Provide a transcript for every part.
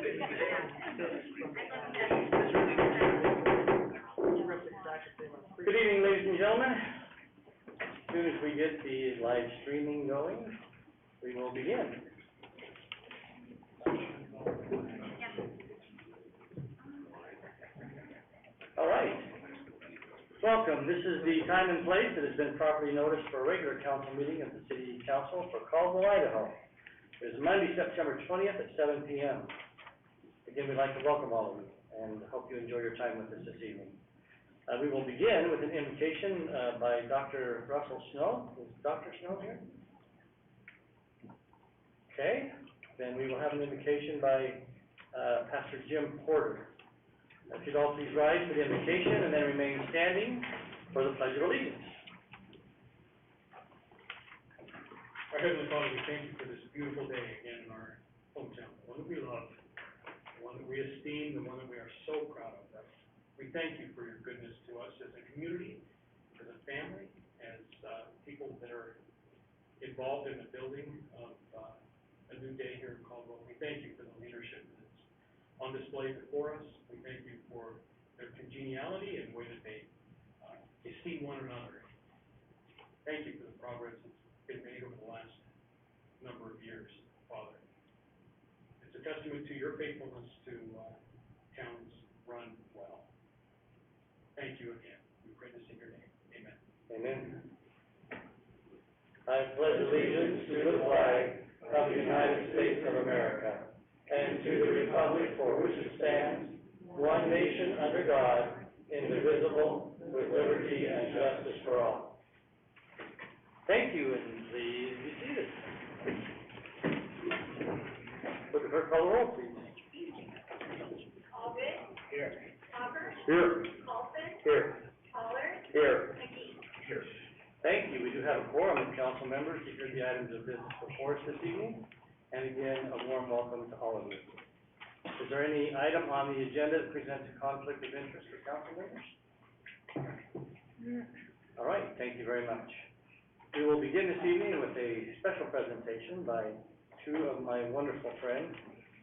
Good evening, ladies and gentlemen. As soon as we get the live streaming going, we will begin. All right. Welcome. This is the time and place that has been properly noticed for a regular council meeting of the City Council for Caldwell, Idaho. It is Monday, September 20th at 7 p.m. Again, we'd like to welcome all of you and hope you enjoy your time with us this evening. We will begin with an invitation by Dr. Russell Snow. Is Dr. Snow here? Okay. Then we will have an invocation by Pastor Jim Porter. If you'd all please rise for the invocation and then remain standing for the Pledge of Allegiance. Our Heavenly Father, we thank you for this beautiful day again in our hometown, the one that we love, the one that we esteem, the one that we are so proud of. We thank you for your goodness to us as a community, as a family, as people that are involved in the building of a new day here in Caldwell. We thank you for the leadership that's on display before us. We thank you for their congeniality and the way that they esteem one another. Thank you for the progress that's been made over the last number of years, Father. It's a testament to your faithfulness to towns run well. Thank you again. We pray this in your name. Amen. Amen. I pledge allegiance to the flag of the United States of America and to the republic for which it stands, one nation under God, indivisible, with liberty and justice for all. Thank you, and please be seated. Would the clerk call the roll, please? Alvin? Here. Hopper? Here. Colson? Here. Pollard? Here. McGee? Here. Thank you. We do have a quorum of council members to hear the items of business before us this evening. And again, a warm welcome to all of you. Is there any item on the agenda that presents a conflict of interest for council members? All right. Thank you very much. We will begin this evening with a special presentation by two of my wonderful friends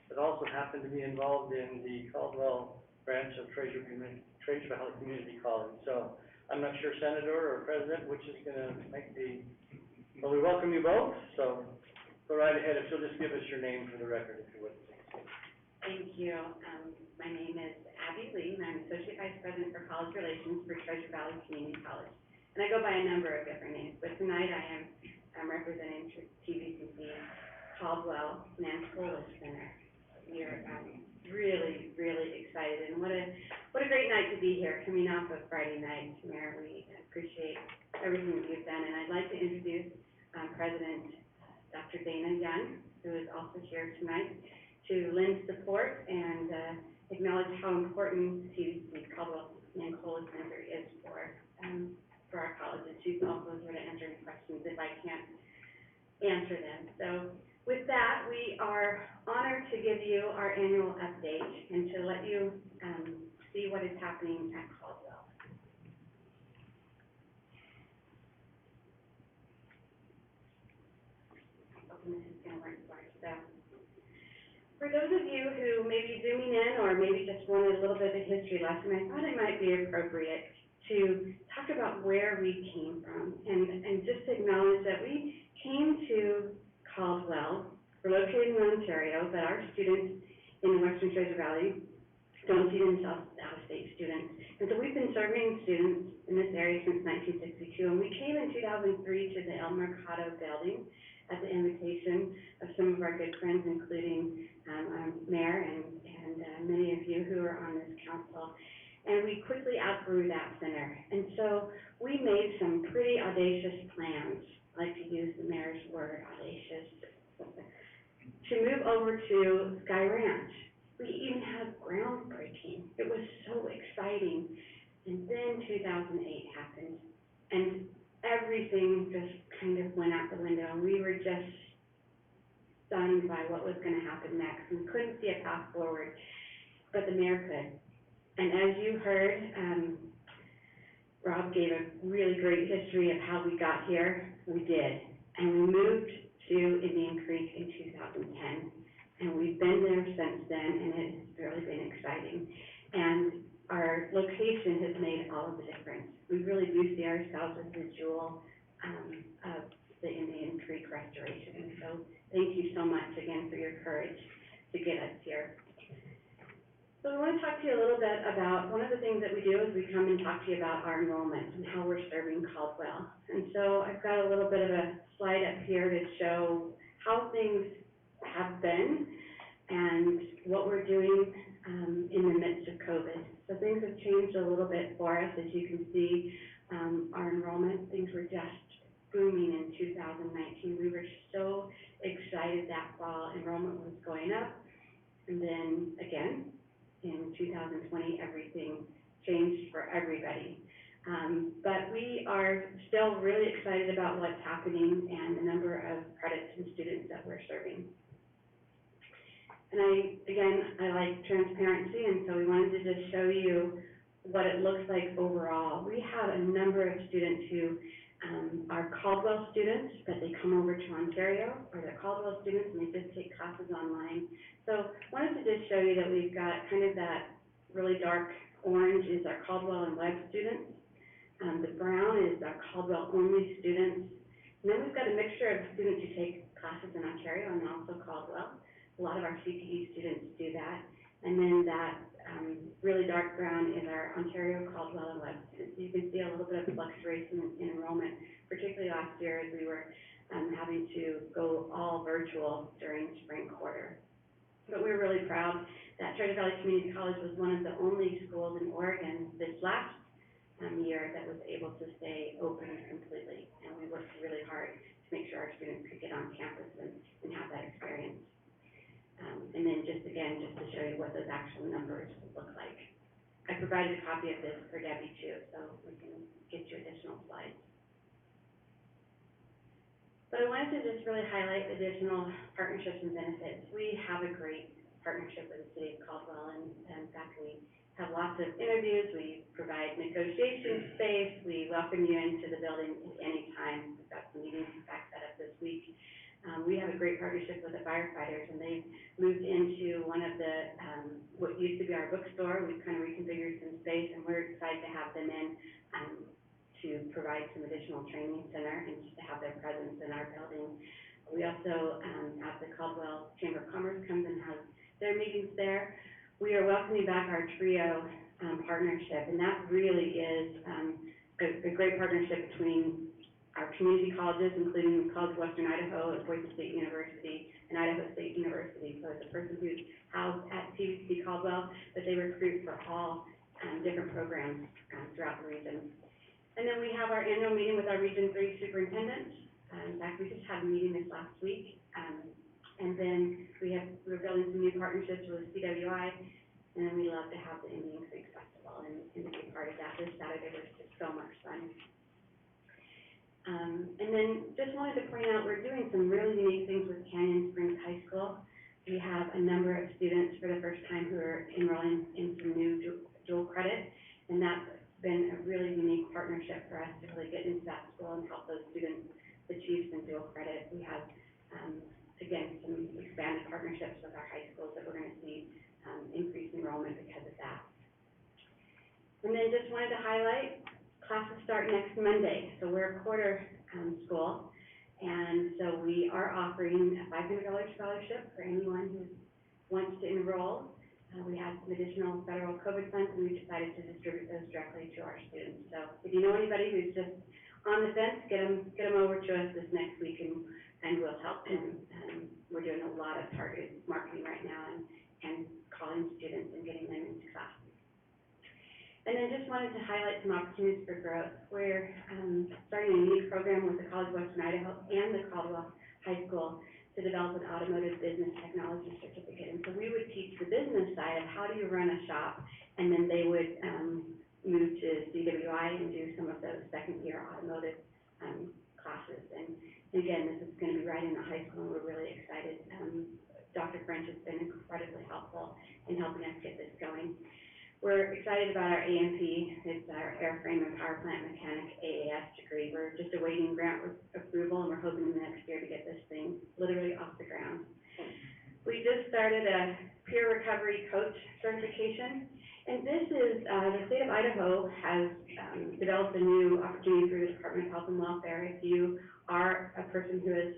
that also happen to be involved in the Caldwell branch of Treasure Valley Community College. So I'm not sure, Senator or President, which is going to make the, well, we welcome you both. So go right ahead. If you'll just give us your name for the record, if you would. Thank you. My name is Abby Lee, and I'm Associate Vice President for College Relations for Treasure Valley Community College. And I go by a number of different names, but tonight I'm representing TVCC Caldwell Nancola Center. We're really, really excited, and what a great night to be here, coming off of Friday night. Mayor, we appreciate everything that you've done, and I'd like to introduce President Dr. Dana Young, who is also here tonight, to lend support and acknowledge how important TVC Caldwell Nancola Center is for our colleges. She's also here to answer any questions if I can't answer them. So with that, we are honored to give you our annual update and to let you see what is happening at Caldwell. This is going to work for us. So, for those of you who may be zooming in or maybe just wanted a little bit of a history lesson, I thought it might be appropriate to talk about where we came from and just acknowledge that we came to Caldwell. We're located in Ontario, but our students in the Western Treasure Valley don't see themselves as out-of-state students. And so we've been serving students in this area since 1962, and we came in 2003 to the El Mercado building at the invitation of some of our good friends, including Mayor and many of you who are on this council. And we quickly outgrew that center. And so we made some pretty audacious plans, I like to use the mayor's word, audacious, to move over to Sky Ranch. We even had groundbreaking. It was so exciting. And then 2008 happened, and everything just kind of went out the window, and we were just stunned by what was going to happen next. We couldn't see a path forward, but the mayor could. And as you heard, Rob gave a really great history of how we got here. We did. And we moved to Indian Creek in 2010. And we've been there since then, and it has really been exciting. And our location has made all of the difference. We really do see ourselves as the jewel of the Indian Creek restoration. And so thank you so much again for your courage to get us here. So we want to talk to you a little bit about, one of the things that we do is we come and talk to you about our enrollment and how we're serving Caldwell. And so I've got a little bit of a slide up here to show how things have been and what we're doing in the midst of COVID. So things have changed a little bit for us. As you can see, our enrollment, things were just booming in 2019. We were so excited that fall. Enrollment was going up. And then again, in 2020, everything changed for everybody. But we are still really excited about what's happening and the number of credits and students that we're serving. And I like transparency, and so we wanted to just show you what it looks like overall. We have a number of students who are Caldwell students, but they come over to Ontario, or they're Caldwell students and they just take classes online. So I wanted to just show you that we've got kind of that really dark orange is our Caldwell and Webb students. The brown is our Caldwell only students. And then we've got a mixture of students who take classes in Ontario and also Caldwell. A lot of our CPE students do that. And then that really dark brown is our Ontario, Caldwell, and Webb students. So you can see a little bit of fluctuation in enrollment, particularly last year as we were having to go all virtual during spring quarter. But we're really proud that Treasure Valley Community College was one of the only schools in Oregon this last year that was able to stay open completely. And we worked really hard to make sure our students could get on campus and have that experience. And then just to show you what those actual numbers look like. I provided a copy of this for Debbie too, so we can get you additional slides. But I wanted to just really highlight additional partnerships and benefits. We have a great partnership with the City of Caldwell, and in fact, we have lots of interviews, we provide negotiation space, we welcome you into the building at any time. We've got some meetings in fact set up this week. We have a great partnership with the firefighters, and they've moved into one of the, what used to be our bookstore. We've kind of reconfigured some space, and we're excited to have them in to provide some additional training center and just to have their presence in our building. We also have the Caldwell Chamber of Commerce comes and has their meetings there. We are welcoming back our TRIO partnership, and that really is a great partnership between our community colleges, including College of Western Idaho, Boise State University, and Idaho State University. So it's a person who's housed at CVC Caldwell, but they recruit for all different programs throughout the region. And then we have our annual meeting with our Region 3 superintendent. In fact, we just had a meeting this last week. And then we're building some new partnerships with CWI, and then we love to have the Indian Creek Festival and to be part of that. This Saturday was just so much fun. And then just wanted to point out, we're doing some really unique things with Canyon Springs High School. We have a number of students for the first time who are enrolling in some new dual credit, and that's been a really unique partnership for us to really get into that school and help those students achieve some dual credit. We have, again, some expanded partnerships with our high schools that we're going to see increased enrollment because of that. And then just wanted to highlight, classes start next Monday, so we're a quarter school, and so we are offering a $500 scholarship for anyone who wants to enroll. We had some additional federal COVID funds, and we decided to distribute those directly to our students. So if you know anybody who's just on the fence, get them over to us this next week, and we'll help them. We're doing a lot of targeted marketing right now and calling students and getting them into classes. And then just wanted to highlight some opportunities for growth. We're starting a unique program with the College of Western Idaho and the Caldwell High School to develop an automotive business technology certificate. And so we would teach the business side of how do you run a shop, and then they would move to CWI and do some of those second-year automotive classes. And again, this is going to be right in the high school, and we're really excited. Dr. French has been incredibly helpful in helping us get this going. We're excited about our AMP. It's our Airframe and Power Plant Mechanic AAS degree. We're just awaiting grant approval, and we're hoping in the next year to get this thing literally off the ground. we just started a peer recovery coach certification. And this is, the state of Idaho has developed a new opportunity through the Department of Health and Welfare. If you are a person who has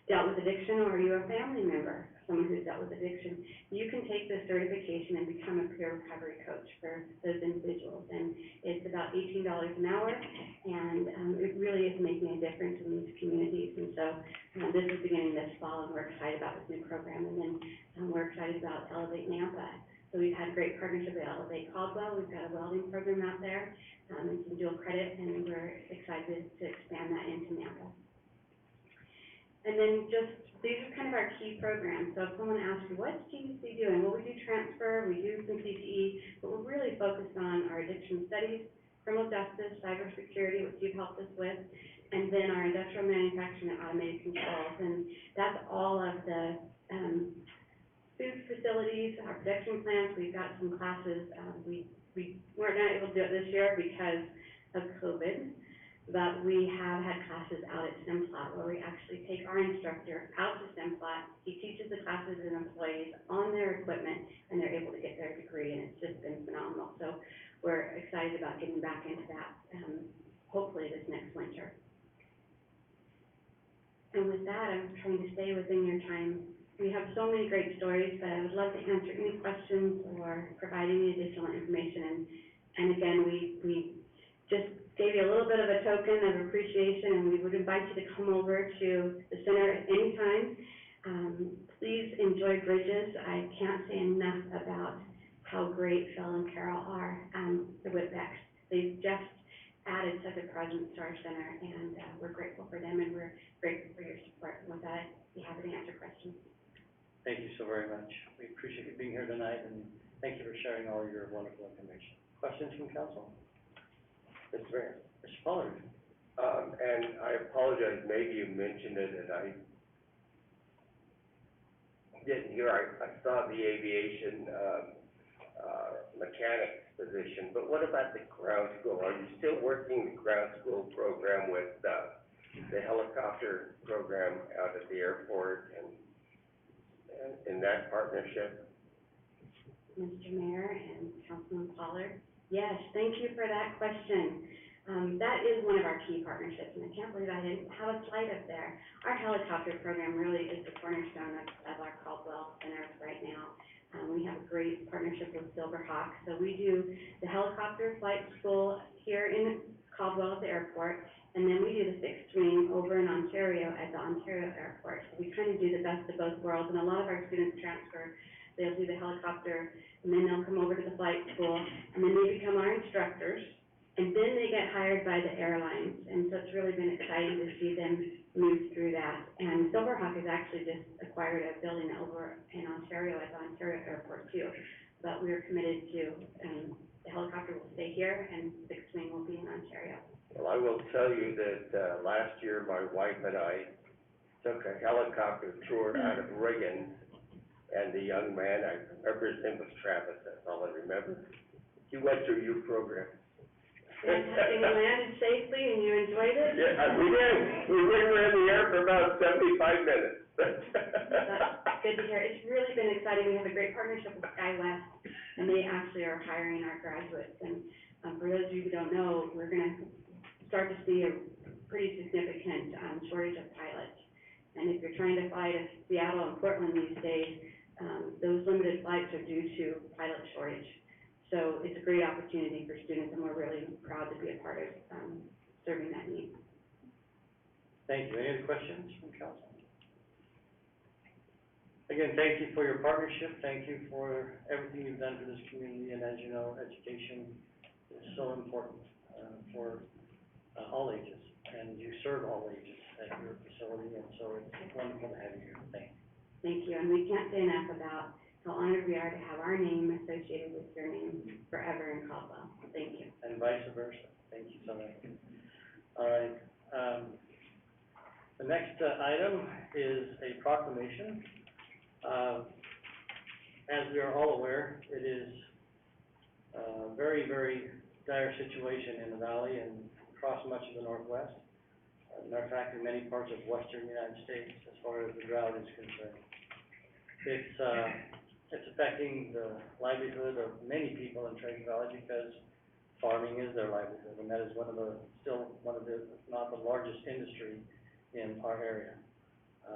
dealt with addiction, or you're a family member of someone who's dealt with addiction, you can take this certification and become a peer recovery coach for those individuals. And it's about $18 an hour, and it really is making a difference in these communities. And so this is beginning this fall, and we're excited about this new program. And then we're excited about Elevate Nampa. So we've had great partnership with Elevate Caldwell. We've got a welding program out there, and some dual credit, and we're excited to expand that into Nampa. And then these are kind of our key programs. So if someone asks you, what's GDC doing? Well, we do transfer, we do some CTE, but we're really focused on our addiction studies, criminal justice, cybersecurity, which you've helped us with, and then our industrial manufacturing and automated controls. And that's all of the food facilities, our production plants. We've got some classes. We weren't able to do it this year because of COVID, but we have had classes out at Simplot where we actually take our instructor out to Simplot. He teaches the classes and employees on their equipment, and they're able to get their degree, and it's just been phenomenal. So we're excited about getting back into that, hopefully this next winter. And with that, I'm trying to stay within your time. We have so many great stories, but I would love to answer any questions or provide any additional information. And again, we just gave you a little bit of a token of appreciation, and we would invite you to come over to the center at any time. Please enjoy Bridges. I can't say enough about how great Phil and Carol are, the Whitbecks. They've just added such a presence to our center, and we're grateful for them, and we're grateful for your support. And with that, I'd be happy to answer questions. Thank you so very much. We appreciate you being here tonight, and thank you for sharing all your wonderful information. Questions from council? Mr. Mayor, Mr. Pollard. And I apologize, maybe you mentioned it and I didn't hear. I saw the aviation mechanics position, but what about the ground school? Are you still working the ground school program with the helicopter program out at the airport and in that partnership? Mr. Mayor and Councilman Pollard. Yes, thank you for that question. That is one of our key partnerships, and I can't believe I didn't have a slide up there. Our helicopter program really is the cornerstone of our Caldwell Center right now. We have a great partnership with Silverhawk. So we do the helicopter flight school here in Caldwell at the airport, and then we do the fixed wing over in Ontario at the Ontario airport. So we kind of do the best of both worlds, and a lot of our students transfer. They'll do the helicopter, and then they'll come over to the flight school, and then they become our instructors, and then they get hired by the airlines. And so it's really been exciting to see them move through that. And Silverhawk has actually just acquired a building over in Ontario at the Ontario airport too. But we're committed to, the helicopter will stay here, and fixed wing will be in Ontario. Well, I will tell you that last year my wife and I took a helicopter tour out of Riggins. And the young man, I remember his name was Travis, that's all I remember. He went through your program. Fantastic. You landed safely and you enjoyed it? Yeah, we did. We were in the air for about 75 minutes. That's good to hear. It's really been exciting. We have a great partnership with SkyWest, and they actually are hiring our graduates. And for those of you who don't know, we're going to start to see a pretty significant shortage of pilots. And if you're trying to fly to Seattle and Portland these days, those limited flights are due to pilot shortage. So it's a great opportunity for students, and we're really proud to be a part of serving that need. Thank you. Any other questions from council? Again, thank you for your partnership. Thank you for everything you've done for this community. And as you know, education is so important for all ages, and you serve all ages at your facility, and so it's wonderful to have you here. Thank you. Thank you, and we can't say enough about how honored we are to have our name associated with your name forever in Caldwell. Thank you. And vice versa. Thank you so much. All right. The next item is a proclamation. As we are all aware, it is a very, very dire situation in the valley and across much of the Northwest. As a matter of fact, in many parts of western United States, as far as the drought is concerned. it's affecting the livelihood of many people in Treasure Valley because farming is their livelihood, and that is still one of the, if not the largest industry in our area.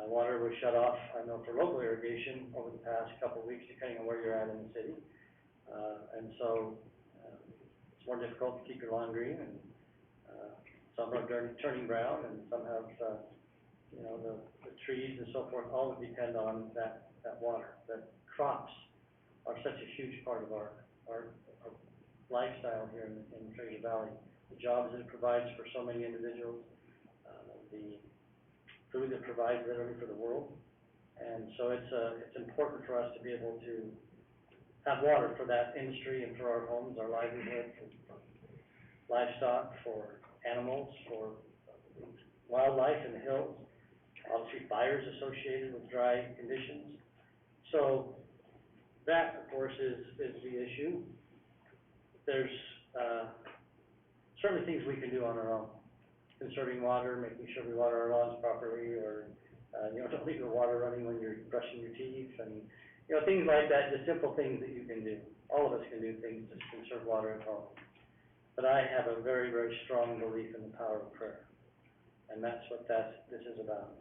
Water was shut off, I know, for local irrigation over the past couple of weeks, depending on where you're at in the city. And so, it's more difficult to keep your lawn green, and, some are turning brown, and some have, you know, the trees and so forth, all would depend on that water. That crops are such a huge part of our lifestyle here in Fraser Valley. The jobs that it provides for so many individuals, the food it provides literally for the world. And so it's important for us to be able to have water for that industry and for our homes, our livelihood, for livestock, for animals, for wildlife in the hills, obviously fires associated with dry conditions. So that, of course, is the issue. There's certainly things we can do on our own, conserving water, making sure we water our lawns properly, or you know, don't leave the water running when you're brushing your teeth, and you know, things like that, just simple things that you can do. All of us can do things to conserve water at home. But I have a very, very strong belief in the power of prayer, and that's what this is about.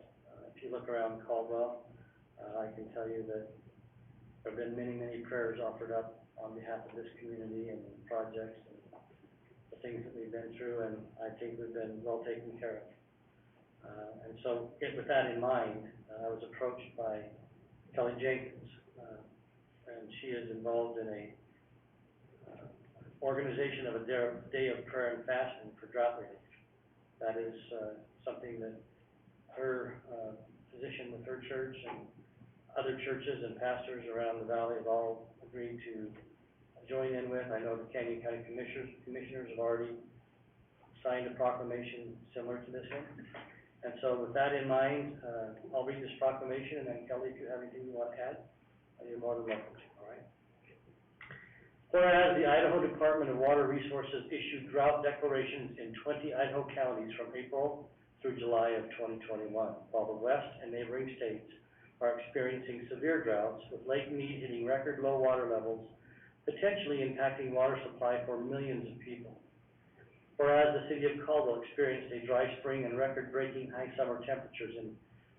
If you look around Caldwell, I can tell you that there have been many, many prayers offered up on behalf of this community and projects and the things that we've been through, and I think we've been well taken care of. And so, with that in mind, I was approached by Kelly Jenkins, and she is involved in a organization of a day of prayer and fasting for drought relief. That is something that her position with her church and other churches and pastors around the valley have all agreed to join in with. I know the Canyon County commissioners have already signed a proclamation similar to this one. And so with that in mind, I'll read this proclamation, and then Kelly, if you have anything you want to add, you're more than welcome to, all right? Whereas the Idaho Department of Water Resources issued drought declarations in 20 Idaho counties from April through July of 2021, while the West and neighboring states are experiencing severe droughts, with Lake Mead hitting record low water levels, potentially impacting water supply for millions of people. Whereas the city of Caldwell experienced a dry spring and record-breaking high summer temperatures in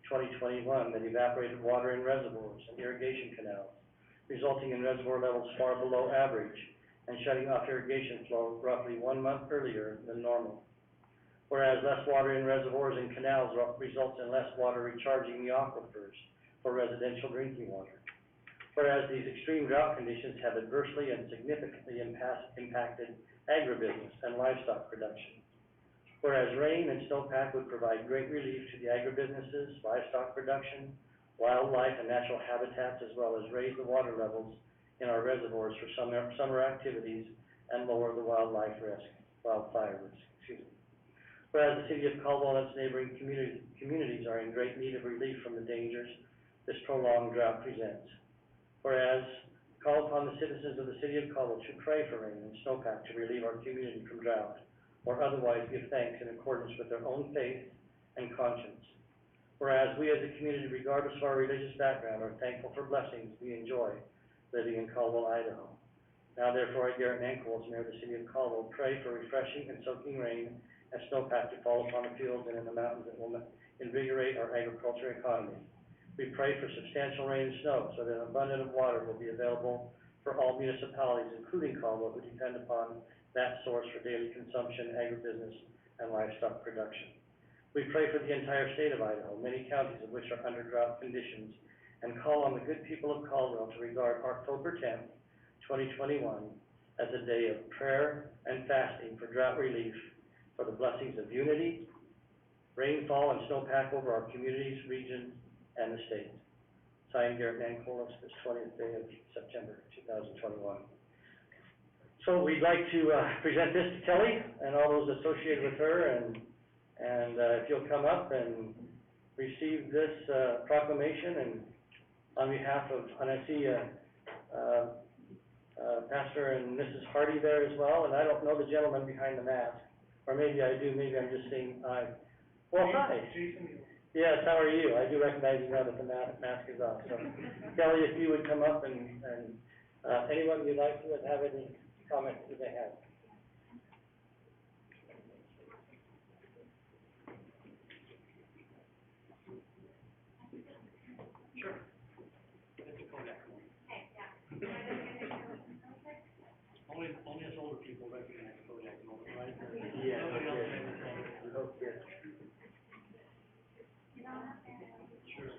2021 that evaporated water in reservoirs and irrigation canals, resulting in reservoir levels far below average and shutting off irrigation flow roughly 1 month earlier than normal. Whereas less water in reservoirs and canals results in less water recharging the aquifers for residential drinking water. Whereas these extreme drought conditions have adversely and significantly impacted agribusiness and livestock production. Whereas rain and snowpack would provide great relief to the agribusinesses, livestock production, wildlife and natural habitats, as well as raise the water levels in our reservoirs for summer activities and lower the wildfire risk. Whereas the city of Caldwell and its neighboring communities are in great need of relief from the dangers this prolonged drought presents. Whereas call upon the citizens of the city of Caldwell to pray for rain and snowpack to relieve our community from drought, or otherwise give thanks in accordance with their own faith and conscience. Whereas we as a community, regardless of our religious background, are thankful for blessings we enjoy living in Caldwell, Idaho. Now therefore, I, Garrett Nankel, as mayor of the city of Caldwell, pray for refreshing and soaking rain and snowpack to fall upon the fields and in the mountains that will invigorate our agriculture economy. We pray for substantial rain and snow so that an abundance of water will be available for all municipalities, including Caldwell, who depend upon that source for daily consumption, agribusiness, and livestock production. We pray for the entire state of Idaho, many counties of which are under drought conditions, and call on the good people of Caldwell to regard October 10th, 2021, as a day of prayer and fasting for drought relief, for the blessings of unity, rainfall, and snowpack over our communities, region, and the state. Signed, Garrett Nankel, this 20th day of September, 2021. So we'd like to present this to Kelly and all those associated with her, and if you'll come up and receive this proclamation, and on behalf of, and I see Pastor and Mrs. Hardy there as well, and I don't know the gentleman behind the mask, or maybe I do, maybe I'm just saying hi. Well, hi. Yes, how are you? I do recognize you now that the mask is off. So Kelly, if you would come up and anyone you'd like to have any comments that they have. Only us older people recognize Kodak moment, right? Yeah, Nobody else yes. understands. We hope, yes. Sure.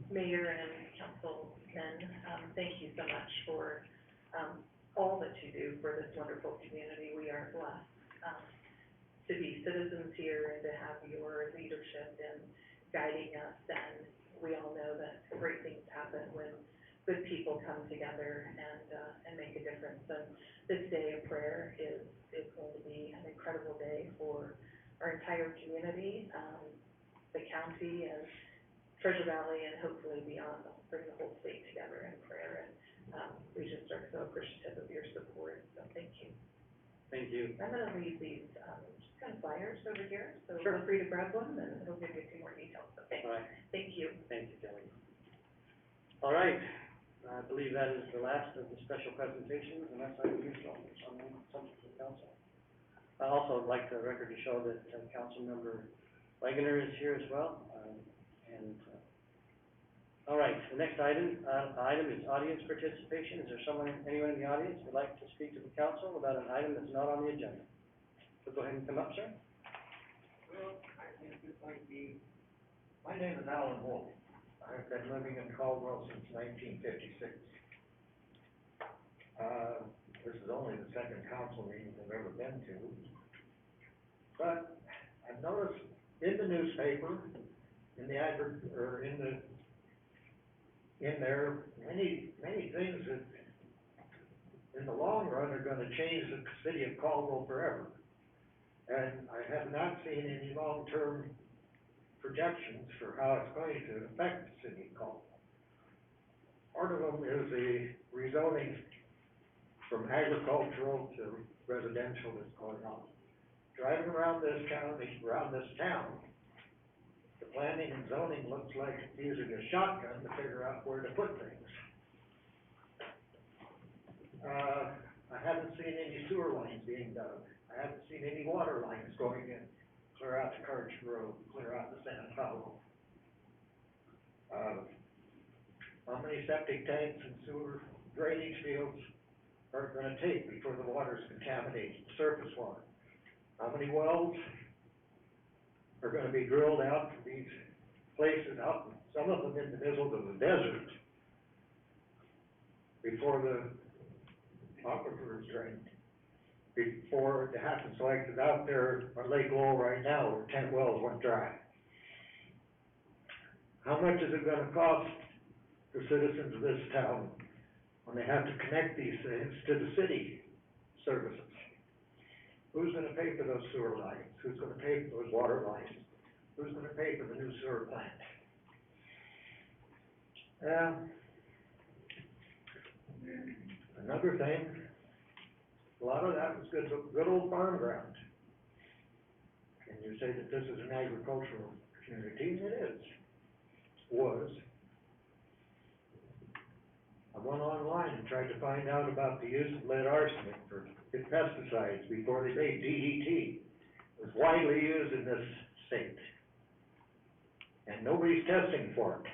Mayor and councilmen, thank you so much for, all that you do for this wonderful community. We are blessed, to be citizens here and to have your leadership in guiding us. And we all know that great things happen when good people come together and make a difference. And this day of prayer is going to be an incredible day for our entire community, the county and Treasure Valley, and hopefully beyond. We'll bring the whole state together in prayer, and we just are so appreciative of your support, so thank you. Thank you. I'm gonna leave these, just kind of flyers over here, so Sure. feel free to grab one, and it'll give you a few more details, okay? All right. Thank you. Thank you, Kelly. All right, I believe that is the last of the special presentations, unless I do something from the council. I also would like the record to show that Councilmember Wagoner is here as well, all right, the next item is audience participation. Is there anyone in the audience who would like to speak to the council about an item that's not on the agenda? So go ahead and come up, sir. Well, I think it might be, my name is Alan Wolf. I've been living in Caldwell since 1956. This is only the second council meeting I've ever been to. But I've noticed in the newspaper, in there, many things that in the long run are gonna change the city of Caldwell forever. And I have not seen any long-term projections for how it's going to affect the city of Caldwell. Part of them is the rezoning from agricultural to residential that's going on. Driving around this town, the planning and zoning looks like it's using a shotgun to figure out where to put things. I haven't seen any sewer lines being dug. I haven't seen any water lines going in, clear out to Carter Road, clear out to San Paulo. How many septic tanks and sewer drainage fields are it gonna take before the water's contaminated, surface water? How many wells are gonna be drilled out for these places out, some of them in the middle of the desert, before the aquifer is drained, before it happens like it's out there on Lake Lowell right now where 10 wells went dry? How much is it gonna cost the citizens of this town when they have to connect these things to the city services? Who's gonna pay for those sewer lines? Who's gonna pay for those water lines? Who's gonna pay for the new sewer plant? Another thing, a lot of that was good old farm ground. And you say that this is an agricultural community, it is, was. I went online and tried to find out about the use of lead arsenic for pesticides before they made DDT. It was widely used in this state. And nobody's testing for it.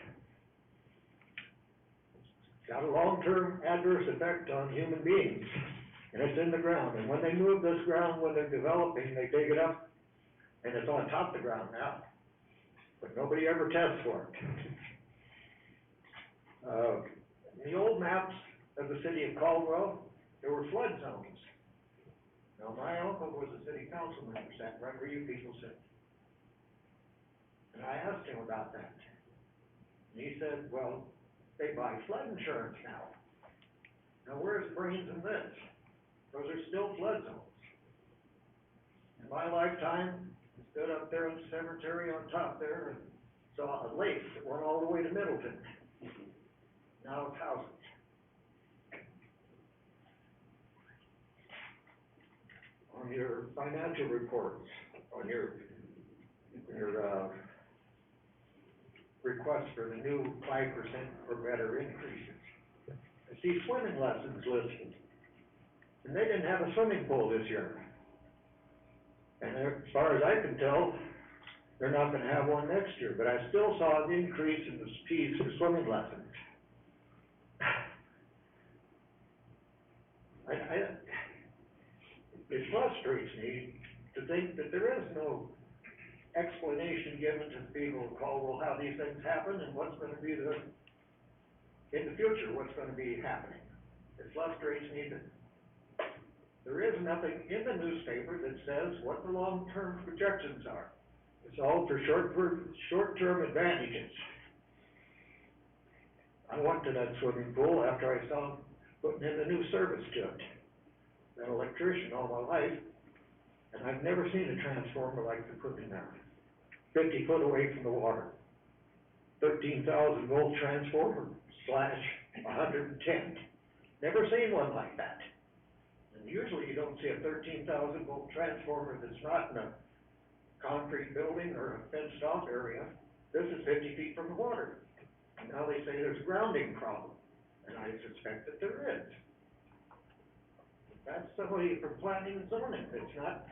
It's got a long-term adverse effect on human beings, and it's in the ground. And when they move this ground, when they're developing, they dig it up, and it's on top of the ground now. but nobody ever tests for it. In the old maps of the city of Caldwell, there were flood zones. Now, my uncle was a city councilman, sat right where you people sit. And I asked him about that. And he said, well, they buy flood insurance now. Now, where's brains in this? Those are still flood zones. In my lifetime, I stood up there in the cemetery on top there and saw a lake that went all the way to Middleton. Now it's houses. On your financial reports, on your request for the new 5% or better increases, I see swimming lessons listed. And they didn't have a swimming pool this year. And as far as I can tell, they're not gonna have one next year, but I still saw an increase in the fees for swimming lessons. It frustrates me to think that there is no explanation given to the people of Caldwell how these things happen and what's gonna be in the future, what's gonna be happening. It frustrates me that there is nothing in the newspaper that says what the long-term projections are. It's all for short-term advantages. I went to that swimming pool after I saw them putting in the new service to it. Been an electrician all my life, and I've never seen a transformer like they're putting in there. 50 foot away from the water. 13,000 volt transformer / 110. Never seen one like that. And usually you don't see a 13,000 volt transformer that's not in a concrete building or a fenced off area. This is 50 feet from the water. And now they say there's a grounding problem, and I suspect that there is. That's somebody from planning and zoning. It's not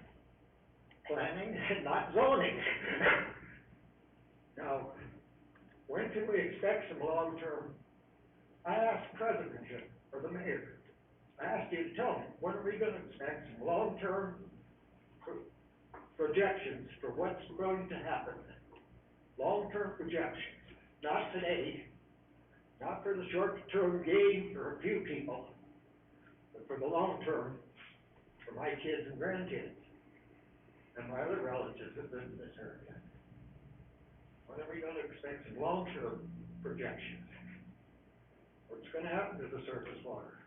planning and not zoning. Now, when can we expect some long-term? I asked the president or the mayor, I asked you to tell me, when are we gonna expect some long-term projections for what's going to happen? Long-term projections, not today, not for the short-term gain for a few people, but for the long-term, for my kids and grandkids, and my other relatives that live in this area. When are we gonna expect some long-term projections? What's gonna happen to the surface water?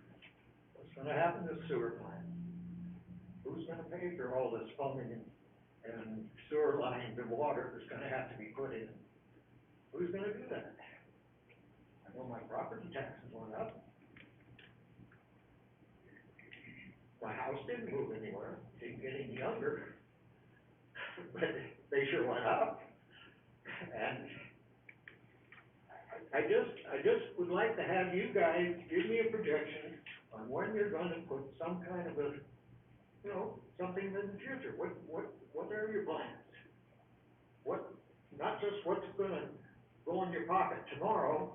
What's gonna happen to the sewer plant? Who's gonna pay for all this plumbing and sewer lines and water that's gonna have to be put in? Who's gonna do that? I know my property taxes went up. My house didn't move anywhere, didn't get any younger, but they sure went up. And I just would like to have you guys give me a projection on when you're gonna put some kind of a, something in the future. What are your plans? Not just what's gonna go in your pocket tomorrow,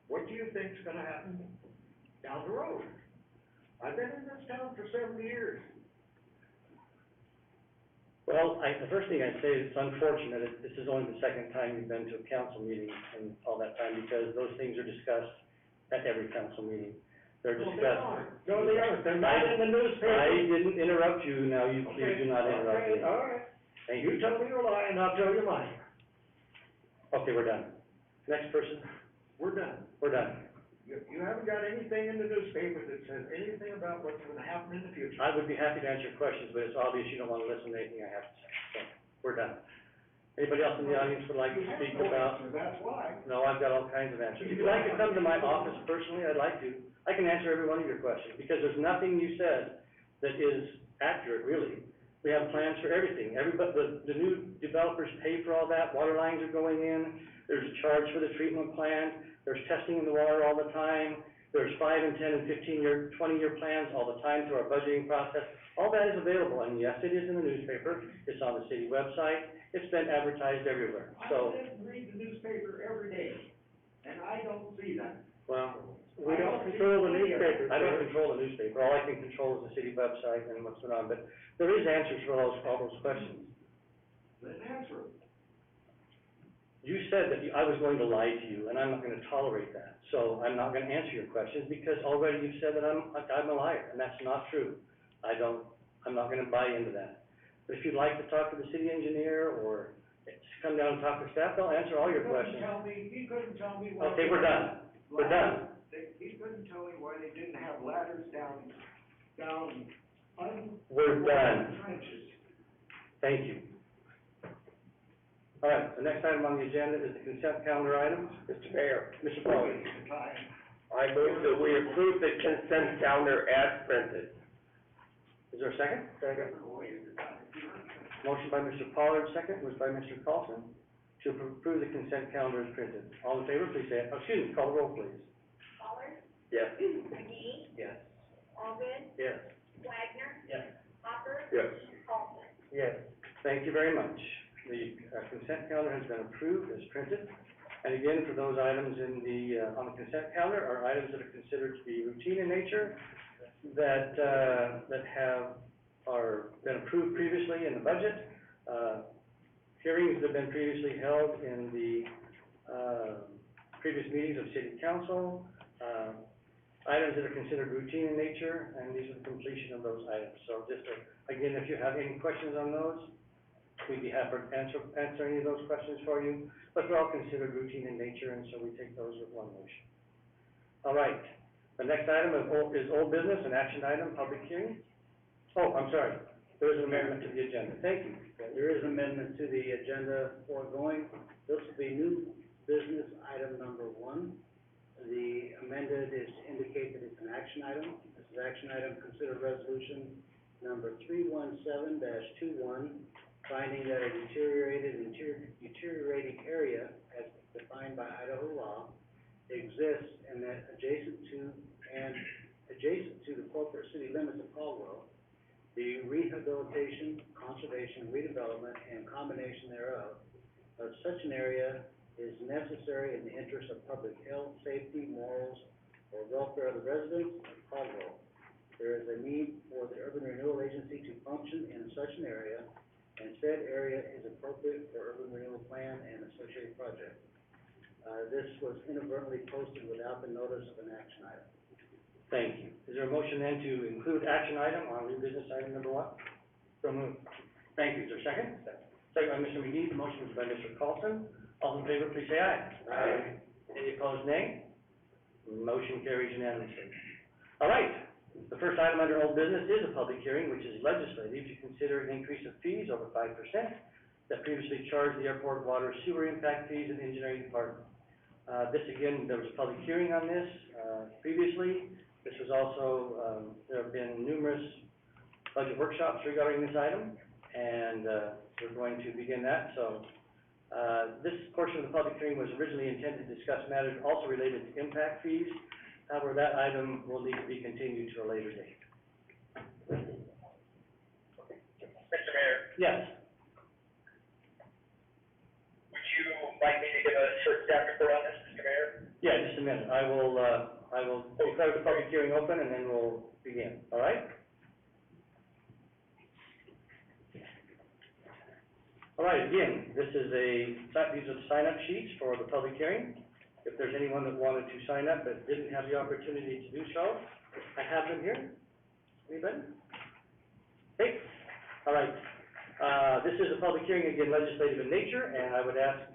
what do you think's gonna happen down the road? I've been in this town for 70 years. Well, the first thing I'd say is it's unfortunate, this is only the second time you've been to a council meeting in all that time, because those things are discussed at every council meeting. They're discussed. No, they aren't, they're not in the newspaper. I didn't interrupt you, now you please do not interrupt me. Okay, all right. Thank You you. tell me your lie and I'll tell you mine. Okay, we're done. Next person, We're done. we're done. You haven't got anything in the newspaper that says anything about what's gonna happen in the future. I would be happy to answer questions, but it's obvious you don't want to listen to anything I have to say, so, we're done. Anybody else in the audience would like to You have speak no about? answer, that's why. No, I've got all kinds of answers. If you'd like to come to my office personally, I'd like to. I can answer every one of your questions, because there's nothing you said that is accurate, really. We have plans for everything. The new developers pay for all that. Water lines are going in. There's a charge for the treatment plant. There's testing in the water all the time. There's 5 and 10 and 15-year, 20-year plans all the time through our budgeting process. All that is available, and yes, it is in the newspaper. It's on the city website. It's been advertised everywhere, so. I sit and read the newspaper every day, and I don't see that. Well, We don't control the newspaper. I don't control the newspaper. All I can control is the city website and what's going on, but there is answers for all those questions. Then answer it. you said that I was going to lie to you, and I'm not gonna tolerate that. So I'm not gonna answer your questions, because already you've said that I'm a liar, and that's not true. I'm not gonna buy into that. But if you'd like to talk to the city engineer, or just come down and talk to staff, they'll answer all your questions. He couldn't tell me why. Okay, we're done. We're done. He couldn't tell me why they didn't have ladders down, We're done. trenches. Thank you. All right, the next item on the agenda is the consent calendar items. Mr. Mayor, Mr. Foley, I move that we approve the consent calendar as printed. is there a second? Second. Motion by Mr. Pollard, second was by Mr. Carlson, to approve the consent calendar as printed. All in favor, please say, call the roll, please. Pollard, Yes. McGee, Yes. Allgood, Yes. Wagner, Yes. Hopper, Yes. Carlson. Yes. Thank you very much. The consent calendar has been approved as printed. And again, for those items on the consent calendar, are items that are considered to be routine in nature, that are been approved previously in the budget, hearings that have been previously held in the, previous meetings of city council, items that are considered routine in nature, and these are the completion of those items. So just, again, if you have any questions on those, we'd be happy to answer any of those questions for you, but they're all considered routine in nature, and so we take those with one motion. All right, the next item is old business, an action item, public hearing. Oh, I'm sorry, there is an amendment to the agenda, thank you. There is an amendment to the agenda foregoing. This will be new business item number 1. The amended is to indicate that it's an action item. This is action item, consider resolution number 317-21, finding that a deteriorating area as defined by Idaho law exists and that adjacent to the corporate city limits of Caldwell, the rehabilitation, conservation, redevelopment, and combination thereof of such an area is necessary in the interest of public health, safety, morals, or welfare of the residents of Caldwell. There is a need for the Urban Renewal Agency to function in such an area, and said area is appropriate for urban renewal plan and associated project. This was inadvertently posted without the notice of an action item. Thank you. Is there a motion then to include action item on new business item number 1? So moved. Thank you. Is there a second? Second by Mr. McGee. The motion was by Mr. Carlson. All in favor, please say aye. Aye. Any opposed, nay? Motion carries unanimously. All right. The first item under old business is a public hearing, which is legislative, to consider an increase of fees over 5% that previously charged the airport water sewer impact fees and engineering department. This again, there was a public hearing on this, previously. This was also, there have been numerous budget workshops regarding this item, and, we're going to begin that. So, this portion of the public hearing was originally intended to discuss matters also related to impact fees. However, that item will need to be continued to a later date. Mr. Mayor, Yes. would you like me to give a short staff report on this, Mr. Mayor? Yeah, just a minute. I will declare the public hearing open, and then we'll begin, all right? All right, again, these are the sign-up sheets for the public hearing. If there's anyone that wanted to sign up but didn't have the opportunity to do so, I have them here. Anybody? Okay, all right. This is a public hearing, again, legislative in nature, and I would ask,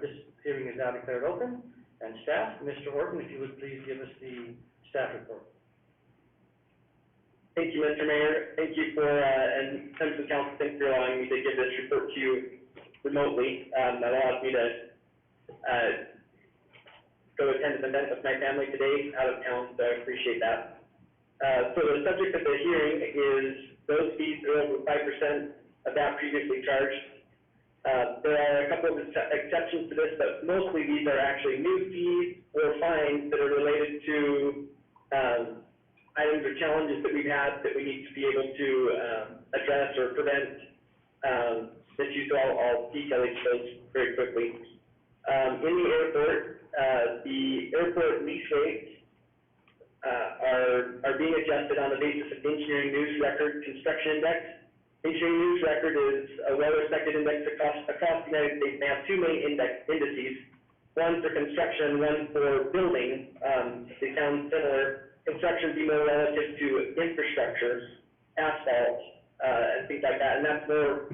this hearing is now declared open. And staff, Mr. Orton, if you would please give us the staff report. Thank you, Mr. Mayor. Thank you for, and members of the council, thanks for allowing me to give this report to you remotely. That allows me to, go attend an event with my family today out of town, so I appreciate that. So the subject of the hearing is those fees that are over 5% of that previously charged. There are a couple of exceptions to this, but mostly these are actually new fees or fines that are related to items or challenges that we've had that we need to be able to address or prevent issues. So I'll detail each of those very quickly. In the airport lease rates are being adjusted on the basis of engineering news record construction index Engineering News Record is a well-respected index across the United States. They have two main indices, one for construction, one for building. They sound similar. Construction would be more relative to infrastructure, asphalt, and things like that, and that's more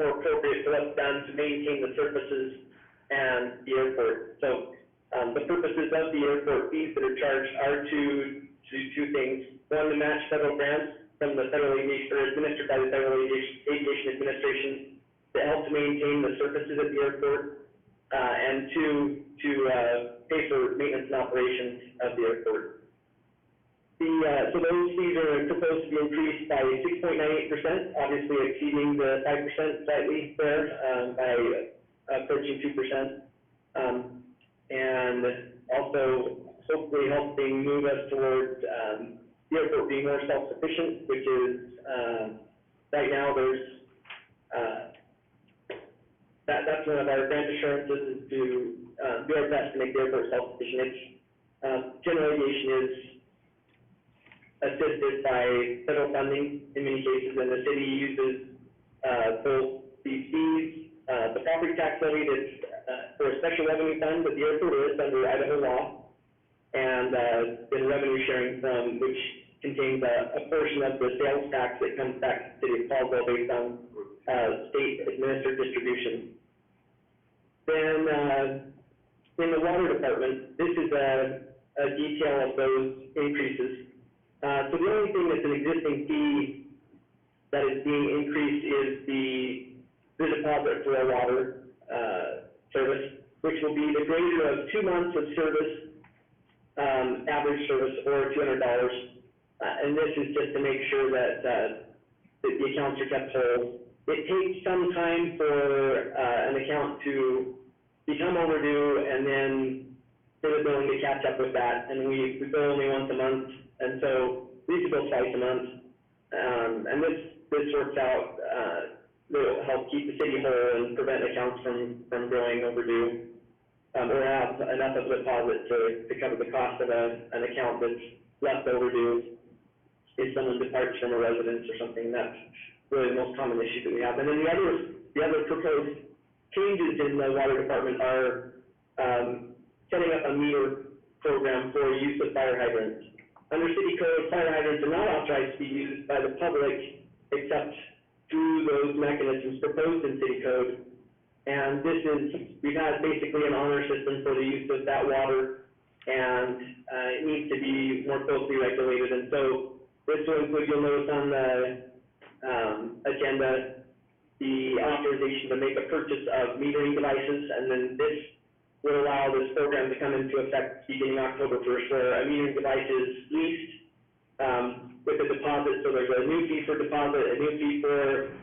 appropriate for what's done to maintain the surfaces and the airport. So, the purposes of the airport fees that are charged are two things. One, to match federal grants from the Federal Aviation, or administered by the Federal Aviation Administration to help to maintain the surfaces at the airport, and two, to pay for maintenance and operations of the airport. So those fees are proposed to be increased by 6.98%, obviously exceeding the 5% slightly there, by approaching 2%. And also hopefully helping move us towards the airport being more self-sufficient, which is, right now there's, that's one of our grant assurances, is to do our best to make the airport self-sufficient. It's, general aviation is assisted by federal funding in many cases, and the city uses both these fees, the property tax levy that's for a special revenue fund that the airport is under Idaho law, and then revenue sharing from, which contains a portion of the sales tax that comes back to the city of Caldwell based on state administered distribution. Then in the water department, this is a detail of those increases. So the only thing that's an existing fee that is being increased is the deposit for a water service, which will be the greater of 2 months of service, average service, or $200. And this is just to make sure that the accounts are kept whole. It takes some time for an account to become overdue, and then for the billing to catch up with that. And we bill only once a month, and so we used to bill twice a month. And this works out, will help keep the city whole and prevent accounts from growing overdue, or have enough of a deposit to cover the cost of an account that's left overdue if someone departs from a residence or something. That's really the most common issue that we have. And then the other proposed changes in the water department are setting up a meter program for use of fire hydrants. Under city code, fire hydrants are not authorized to be used by the public except through those mechanisms proposed in city code. And we've had basically an honor system for the use of that water, and it needs to be more closely regulated. And so this will include, you'll notice on the agenda, the authorization to make a purchase of metering devices, and then this will allow this program to come into effect beginning October 1st, where a metering device is leased with a deposit. So there's a new fee for deposit, a new fee for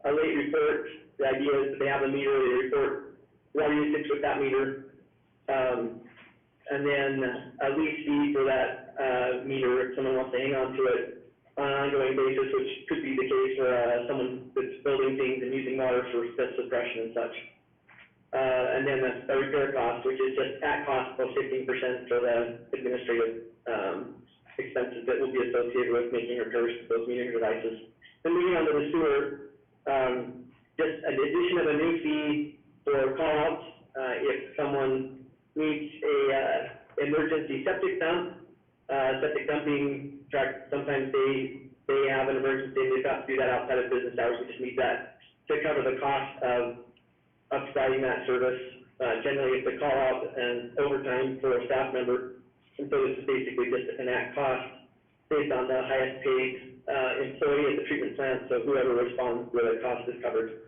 a late report. The idea is that they have a meter, they report water usage with that meter, and then a lease fee for that meter if someone wants to hang on to it on an ongoing basis, which could be the case for someone that's building things and using water for suppression and such. And then a repair cost, which is just at cost plus 15% for the administrative expenses that will be associated with making repairs to those metering devices. Then moving on to the sewer, just an addition of a new fee for call-outs. If someone needs a emergency septic dump, septic dumping truck, sometimes they have an emergency and they've got to do that outside of business hours. We just need that to cover the cost of providing that service. Generally, it's a call out and overtime for a staff member. And so this is basically just an at cost based on the highest paid employee at the treatment plant. So whoever responds to the cost is covered.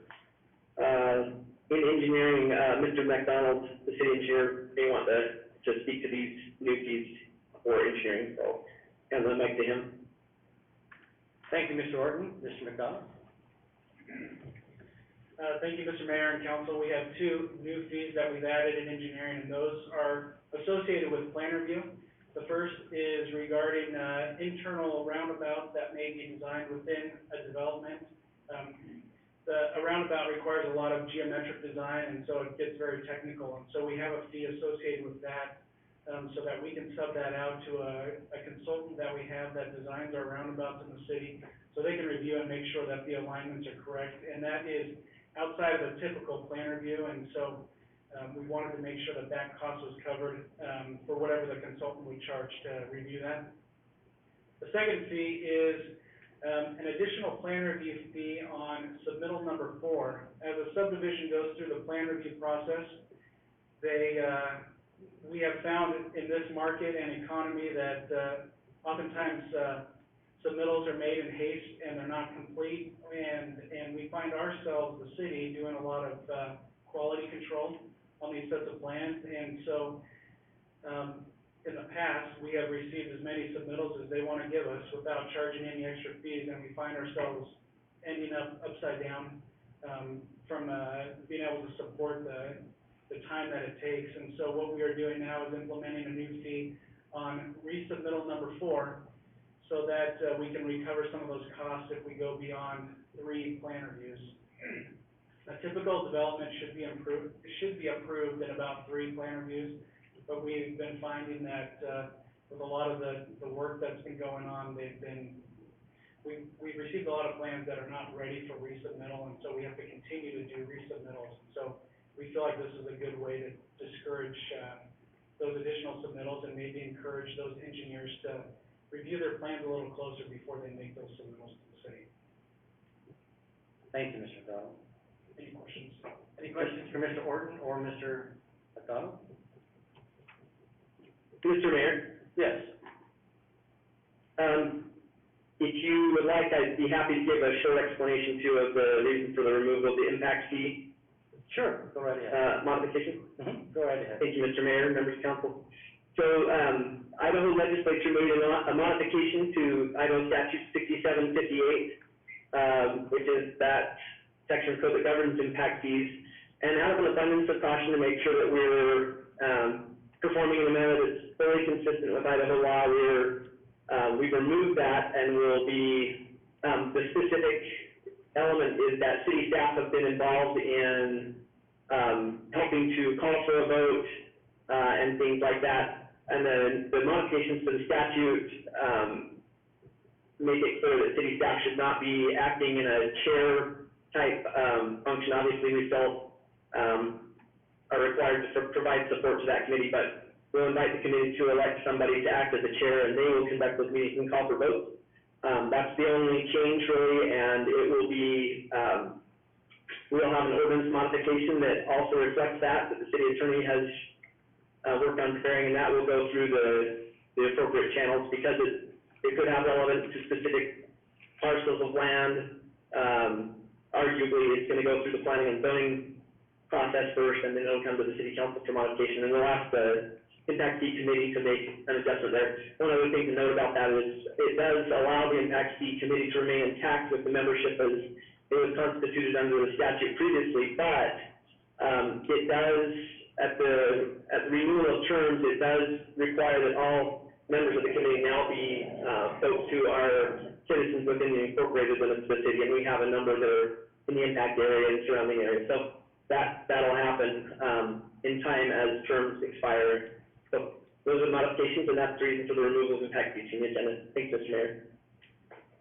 In engineering, Mr. McDonald, the city engineer, may want to speak to these new fees for engineering. So, hand the mic to him. Thank you, Mr. Orton. Mr. McDonald? Thank you, Mr. Mayor and Council. We have two new fees that we've added in engineering, and those are associated with plan review. The first is regarding internal roundabouts that may be designed within a development. A roundabout requires a lot of geometric design, and so it gets very technical. And so we have a fee associated with that. so that we can sub that out to a consultant that we have that designs our roundabouts in the city, so they can review and make sure that the alignments are correct, and that is outside of a typical plan review, and so, we wanted to make sure that that cost was covered, for whatever the consultant would charge to review that. The second fee is, an additional plan review fee on submittal number 4. As a subdivision goes through the plan review process, we have found in this market and economy that, oftentimes, submittals are made in haste and they're not complete, and we find ourselves, the city, doing a lot of, quality control on these sets of plans, and so, in the past, we have received as many submittals as they want to give us without charging any extra fees, and we find ourselves ending up upside down, from, being able to support the time that it takes. And so what we are doing now is implementing a new fee on resubmittal number 4, so that, we can recover some of those costs if we go beyond 3 plan reviews. A typical development should be approved in about 3 plan reviews, but we've been finding that, with a lot of the work that's been going on, we've received a lot of plans that are not ready for resubmittal, and so we have to continue to do resubmittals. So we feel like this is a good way to discourage, those additional submittals and maybe encourage those engineers to review their plans a little closer before they make those submittals to the city. Thank you, Mr. McDonald. Any questions? Any questions for Mr. Orton or Mr. McDonald? Mr. Mayor, Yes. if you would like, I'd be happy to give a short explanation too of the reason for the removal of the impact fee, Sure, go right ahead. modification. Go right ahead. Thank you, Mr. Mayor, members of council. So, Idaho legislature made a modification to Idaho statute 6758, which is that section of code that governs impact fees. And out of an abundance of caution to make sure that we're, performing in a manner that's fully consistent with Idaho law, we've removed that and will be, the specific element is that city staff have been involved in, helping to call for a vote, and things like that. And then the modifications to the statute, make it clear that city staff should not be acting in a chair type, function. Obviously, we still, are required to provide support to that committee, but we'll invite the committee to elect somebody to act as a chair, and they will conduct those meetings and call for votes. That's the only change really, and it will be, we'll have an ordinance modification that also reflects that the city attorney has, worked on preparing, and that will go through the appropriate channels, because it could have relevance to specific parcels of land. Arguably, it's gonna go through the planning and zoning process first, and then it'll come to the city council for modification, and we'll ask the impact fee committee to make an adjustment there. One other thing to note about that is it does allow the impact fee committee to remain intact with the membership as it was constituted under the statute previously, but it does, at the renewal of terms, it does require that all members of the committee now be folks who are citizens within the incorporated limits of the city, and we have a number that are in the impact area and surrounding areas. So that'll happen in time as terms expire. So those are the modifications, and that's the reason for the removal of impact fees from the agenda. Thanks, Mr. Mayor.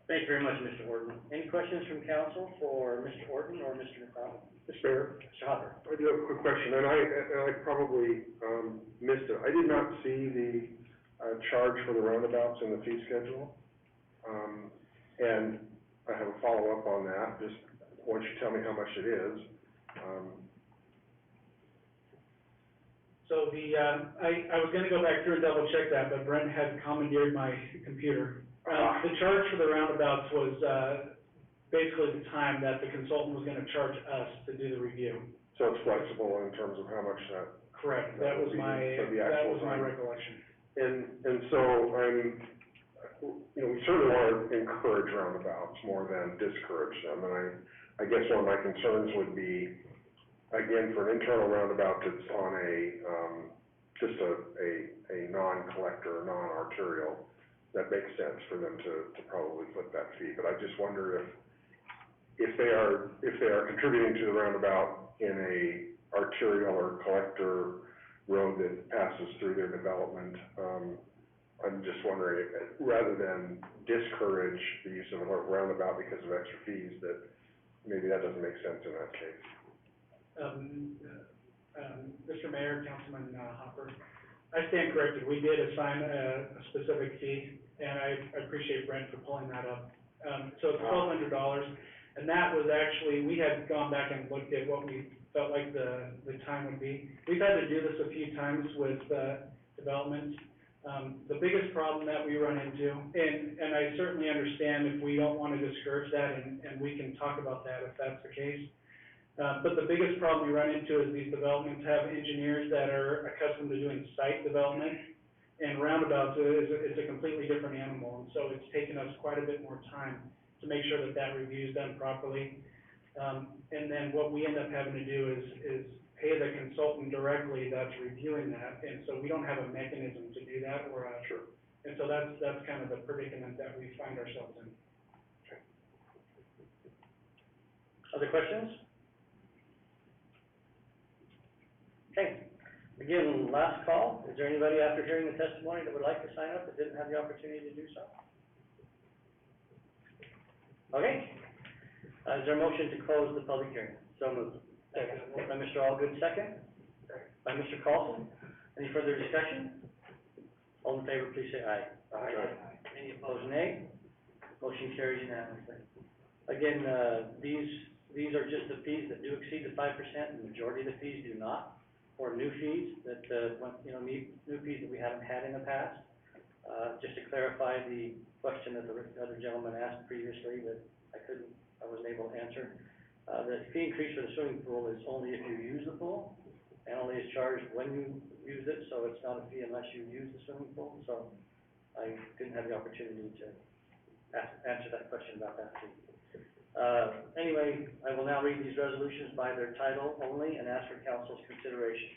Thank you very much, Mr. Orton. Any questions from council for Mr. Orton or Mr. McDonald? Mr. Mayor, Mr. Hopper? I do have a quick question, and I probably, missed it. I did not see the, charge for the roundabouts in the fee schedule. And I have a follow-up on that, just, why don't you tell me how much it is? So I was gonna go back through and double check that, but Brent had commandeered my computer. The charge for the roundabouts was, basically the time that the consultant was gonna charge us to do the review. So it's flexible in terms of how much that, Correct, that was my recollection. and so we certainly want to encourage roundabouts more than discourage them, and I guess one of my concerns would be, again, for an internal roundabout that's on just a non-collector, non-arterial, that makes sense for them to probably put that fee, but I just wonder if they are contributing to the roundabout in a arterial or collector road that passes through their development. I'm just wondering, rather than discourage the use of a roundabout because of extra fees, that maybe that doesn't make sense in that case. Mr. Mayor, Councilman Hopper, I stand corrected. We did assign a specific fee, and I appreciate Brent for pulling that up. So it's $1,200, and that was actually, we had gone back and looked at what we felt like the time would be. We've had to do this a few times with developments. The biggest problem that we run into, and I certainly understand if we don't want to discourage that, and we can talk about that if that's the case. But the biggest problem we run into is these developments have engineers that are accustomed to doing site development, and roundabouts is a completely different animal, and so it's taken us quite a bit more time to make sure that that review is done properly. And then what we end up having to do is pay the consultant directly that's reviewing that, and so we don't have a mechanism to do that, or Sure. and so that's kind of the predicament that we find ourselves in. Other questions? Okay, again, last call. Is there anybody after hearing the testimony that would like to sign up that didn't have the opportunity to do so? Okay, is there a motion to close the public hearing? So moved. By Mr. Allgood, second. By Mr. Carlson. Any further discussion? All in favor, please say aye. Aye. Any opposed, nay? Motion carries unanimously. Again, these are just the fees that do exceed the 5%, the majority of the fees do not, or new fees that, new fees that we haven't had in the past. Just to clarify the question that the other gentleman asked previously that I wasn't able to answer. The fee increase for the swimming pool is only if you use the pool, and only is charged when you use it, so it's not a fee unless you use the swimming pool. So I didn't have the opportunity to answer that question about that fee. Anyway, I will now read these resolutions by their title only and ask for council's consideration.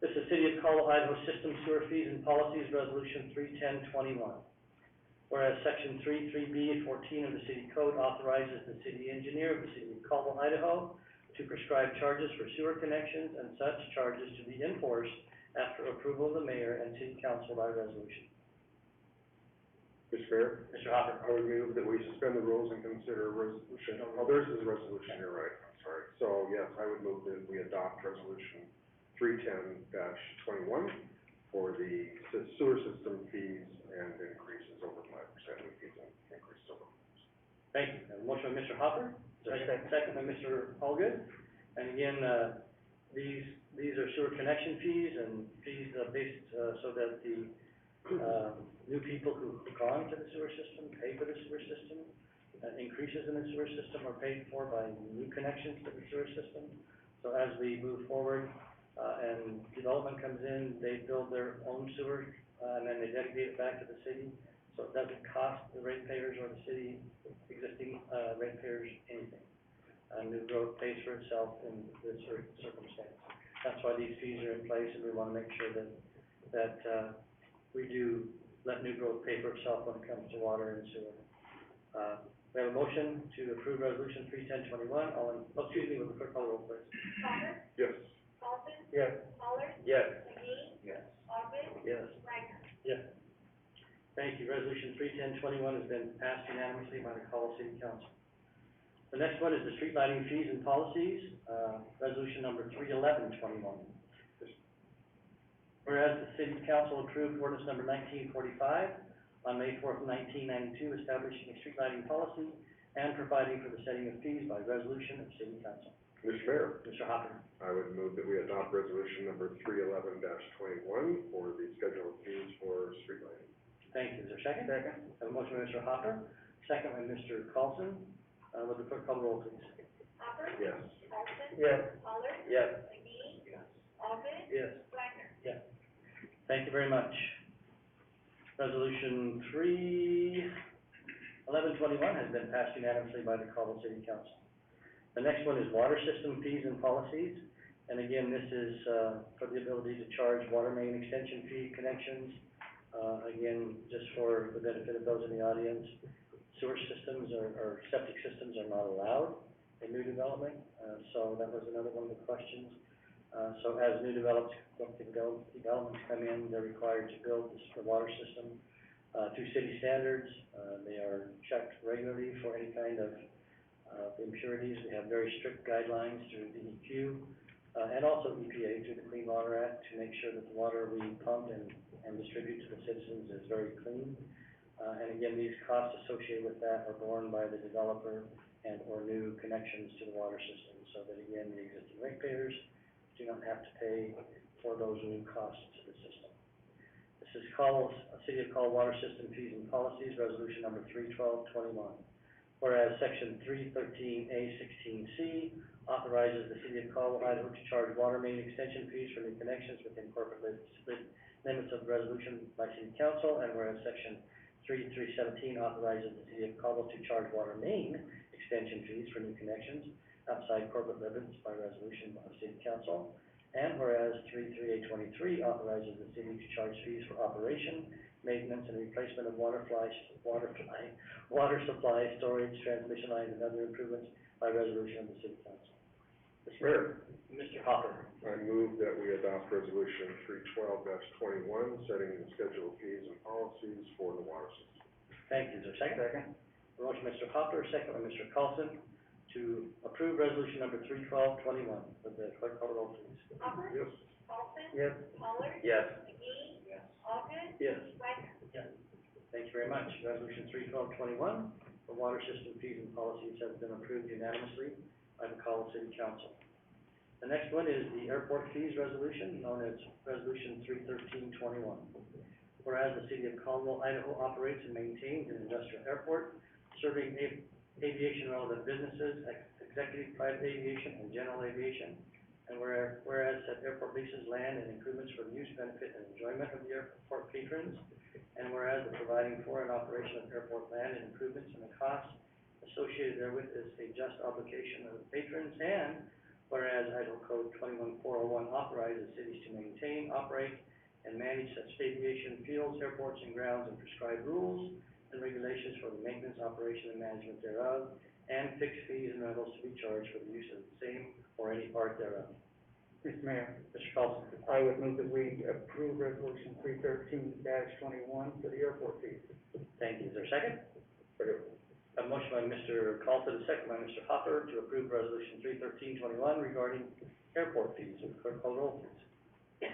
This is City of Caldwell, Idaho System Sewer Fees and Policies, Resolution 31021. Whereas Section 33B 14 of the City Code authorizes the city engineer of the City of Caldwell, Idaho to prescribe charges for sewer connections and such charges to be enforced after approval of the mayor and city council by resolution. Mr. Mayor? Mr. Hopper. I would move that we suspend the rules and consider resolution, oh, theirs is a resolution, you're right, I'm sorry. So, yes, I would move that we adopt resolution 310-21 for the sewer system fees and increases over 5%, new fees and increases over 5%. Thank you. A motion by Mr. Hopper, second by Mr. Allgood. And again, these are sewer connection fees and fees based so that the new people who hook on to the sewer system pay for the sewer system. Increases in the sewer system are paid for by new connections to the sewer system. So as we move forward and development comes in, they build their own sewer and then they dedicate it back to the city. So it doesn't cost the ratepayers or the city existing ratepayers anything. New growth pays for itself in this circumstance. That's why these fees are in place, and we want to make sure that we do let new growth pay for itself when it comes to water and sewer. We have a motion to approve resolution 31021. Excuse me, with the clerk call the roll, please. Hopper, Yes. Carlson, Yes. Pollard, Yes. McGee, Yes. Allgood, Yes. Wagner. Yes. Thank you. Resolution 31021 has been passed unanimously by the Caldwell City Council. The next one is the street lighting fees and policies, resolution number 31121. Whereas the City Council approved ordinance number 1945 on May 4th, 1992, establishing a street lighting policy and providing for the setting of fees by resolution of City Council. Mr. Mayor? Mr. Hopper. I would move that we adopt resolution number 311-21 for the schedule of fees for street lighting. Thank you. Is there a second? Second. I have a motion by Mr. Hopper, second by Mr. Carlson. Would the clerk call the roll, please? Hopper, Yes. Carlson, Yes. Pollard, Yes. McGee, Yes. Allgood, Yes. Wagner. Yes. Thank you very much. Resolution 31121 has been passed unanimously by the Caldwell City Council. The next one is water system fees and policies. And again, this is for the ability to charge water main extension fee connections. Again, just for the benefit of those in the audience, sewer systems or septic systems are not allowed in new development. So that was another one of the questions. So as new developments come in, they're required to build the water system, to city standards. They are checked regularly for any kind of, impurities. We have very strict guidelines through DEQ, and also EPA through the Clean Water Act to make sure that the water we pump and distribute to the citizens is very clean. And again, these costs associated with that are borne by the developer and or new connections to the water system, so that again, the existing ratepayers do not have to pay for those new costs to the system. This is City of Caldwell Water System Fees and Policies, Resolution number 31221. Whereas Section 313A16C authorizes the City of Caldwell, Idaho to charge water main extension fees for new connections within corporate limits of resolution by City Council, and whereas Section 3317 authorizes the City of Caldwell to charge water main extension fees for new connections outside corporate limits by resolution of City Council, and whereas 33823 authorizes the city to charge fees for operation, maintenance, and replacement of water supply, storage, transmission lines, and other improvements by resolution of the City Council. Mayor, Mr. Hopper. I move that we adopt resolution 312-21, setting the schedule of fees and policies for the water system. Thank you. Is there a second? Second. Motion, Mr. Hopper, second by Mr. Carlson, to approve resolution number 31221. Would the clerk call the roll, please? Hopper. Yes. Paulson. Yes. Pollard. Yes. McGee. Yes. Alden. Yes. Wagner. Thank you very much. Resolution 31221, the water system fees and policies has been approved unanimously by the Caldwell City Council. The next one is the airport fees resolution, known as Resolution 31321. Whereas the City of Caldwell, Idaho operates and maintains an industrial airport serving aviation relevant businesses, executive private aviation, and general aviation. And whereas said airport leases land and improvements for the use, benefit, and enjoyment of the airport patrons. And whereas the providing for and operation of airport land and improvements and the costs associated therewith is a just obligation of the patrons. And whereas Idaho Code 21401 authorizes cities to maintain, operate, and manage such aviation fields, airports, and grounds, and prescribe rules and regulations for the maintenance, operation, and management thereof, and fixed fees and rentals to be charged for the use of the same or any part thereof. Mr. Mayor, Mr. Carlson. I would move that we approve resolution 313-21 for the airport fees. Thank you. Is there a second? A motion by Mr. Carlson, a second by Mr. Hopper to approve resolution 31321 regarding airport fees. Would the clerk call the roll, please?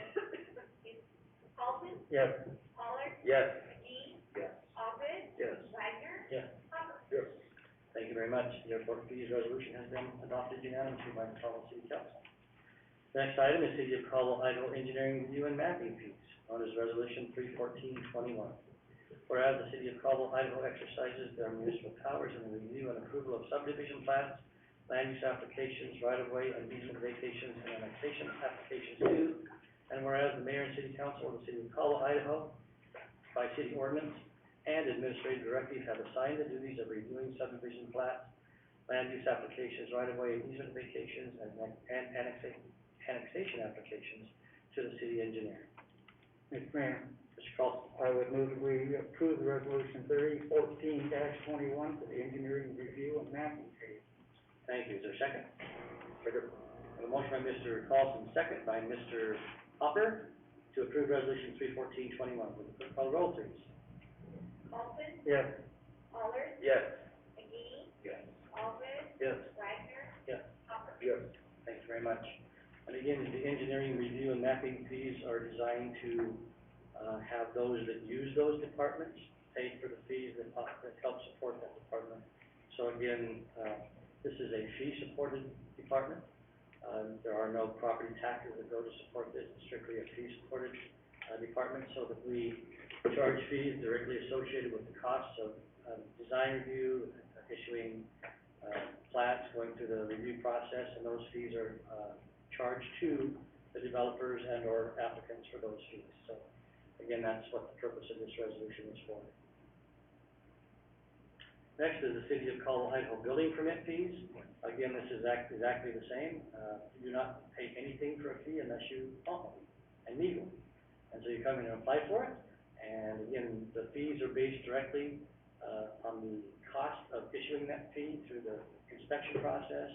Paulson. Yes. Pollard. Yes. McGee. Yes. Alden. Yes. Wagner. Yes. Hopper. Yes. Thank you very much. The airport fees resolution has been adopted unanimously by the Caldwell City Council. The next item is City of Caldwell, Idaho Engineering Review and Mapping Fees, known as Resolution 31421. Whereas the City of Caldwell, Idaho exercises their municipal powers in the review and approval of subdivision plans, land use applications, right-of-way and easement vacations, and annexation applications too. And whereas the Mayor and City Council of the City of Caldwell, Idaho, by city ordinance and administrative directive, have assigned the duties of reviewing subdivision plats, land use applications, right-of-way and easement vacations, and annexation applications to the city engineer. Mr. Mayor, Mr. Carlson. I would move that we approve the resolution 314-21 for the engineering review and mapping fees. Thank you. Is there a second? Second. A motion by Mr. Carlson, second by Mr. Hopper to approve resolution 31421. Would the clerk call the roll, please? Paulson. Yes. Pollard. Yes. McGee. Yes. Alden. Yes. Wagner. Yes. Hopper. Yes. Thank you very much. And again, the engineering review and mapping fees are designed to have those that use those departments pay for the fees that help support that department. So again, this is a fee-supported department. There are no property taxes that go to support this. It's strictly a fee-supported department, so that we charge fees directly associated with the costs of design review, issuing plats, going through the review process, and those fees are charged to the developers and or applicants for those fees. So again, that's what the purpose of this resolution is for. Next is the City of Caldwell, Idaho building permit fees. Again, this is exactly the same. You do not pay anything for a fee unless you want one and need one. And so you come in and apply for it. And again, the fees are based directly on the cost of issuing that fee through the inspection process,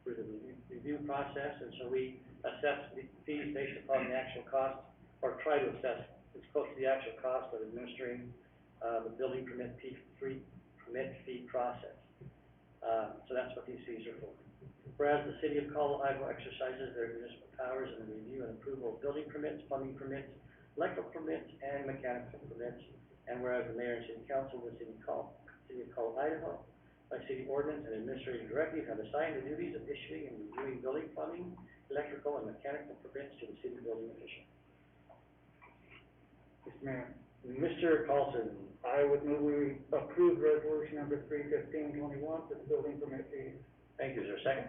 through the review process, and so we assess the fees based upon the actual cost, or try to assess as close to the actual cost of administering, the building permit fee process. So that's what these fees are for. Whereas the city of Caldwell, Idaho exercises their municipal powers in the review and approval of building permits, plumbing permits, electrical permits, and mechanical permits, and whereas the mayor and city council of the city of Caldwell, Idaho, by city ordinance and administrative directive, have assigned the duties of issuing and reviewing building, plumbing, electrical, and mechanical permits to the city building official. Mr. Mayor, Mr. Carlson, I would move we approve resolution number 31521 for the building permit fees. thank you. Is there a second?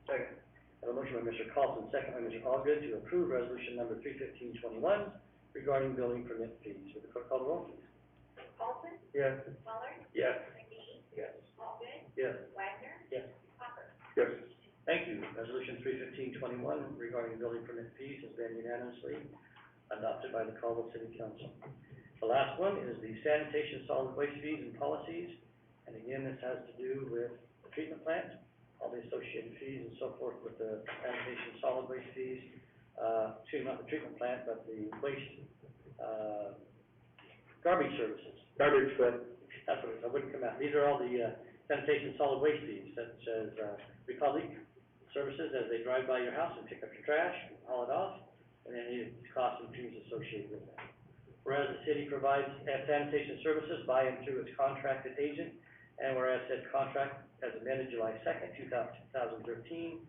Second. I have a motion by Mr. Carlson, second by Mr. Allgood to approve resolution number 31521 regarding building permit fees. Will the clerk call the roll, please? Paulson, Yes. Muller, Yes. McGee, Yes. Allgood, Yes. Wagner, Yes. Hopper. Yes. Thank you. Resolution 31521 regarding building permit fees has been unanimously adopted by the Caldwell City Council. The last one is the sanitation solid waste fees and policies, and again, this has to do with the treatment plant, all the associated fees and so forth with the sanitation solid waste fees, excuse me, not the treatment plant, but the waste, garbage services. Garbage flip. That's what it is, I wouldn't come out. These are all the, sanitation solid waste fees, such as, Republic services as they drive by your house and pick up your trash, haul it off, and any costs and fees associated with that. Whereas the city provides sanitation services by and through its contracted agent, and whereas said contract as amended July 2nd, 2013,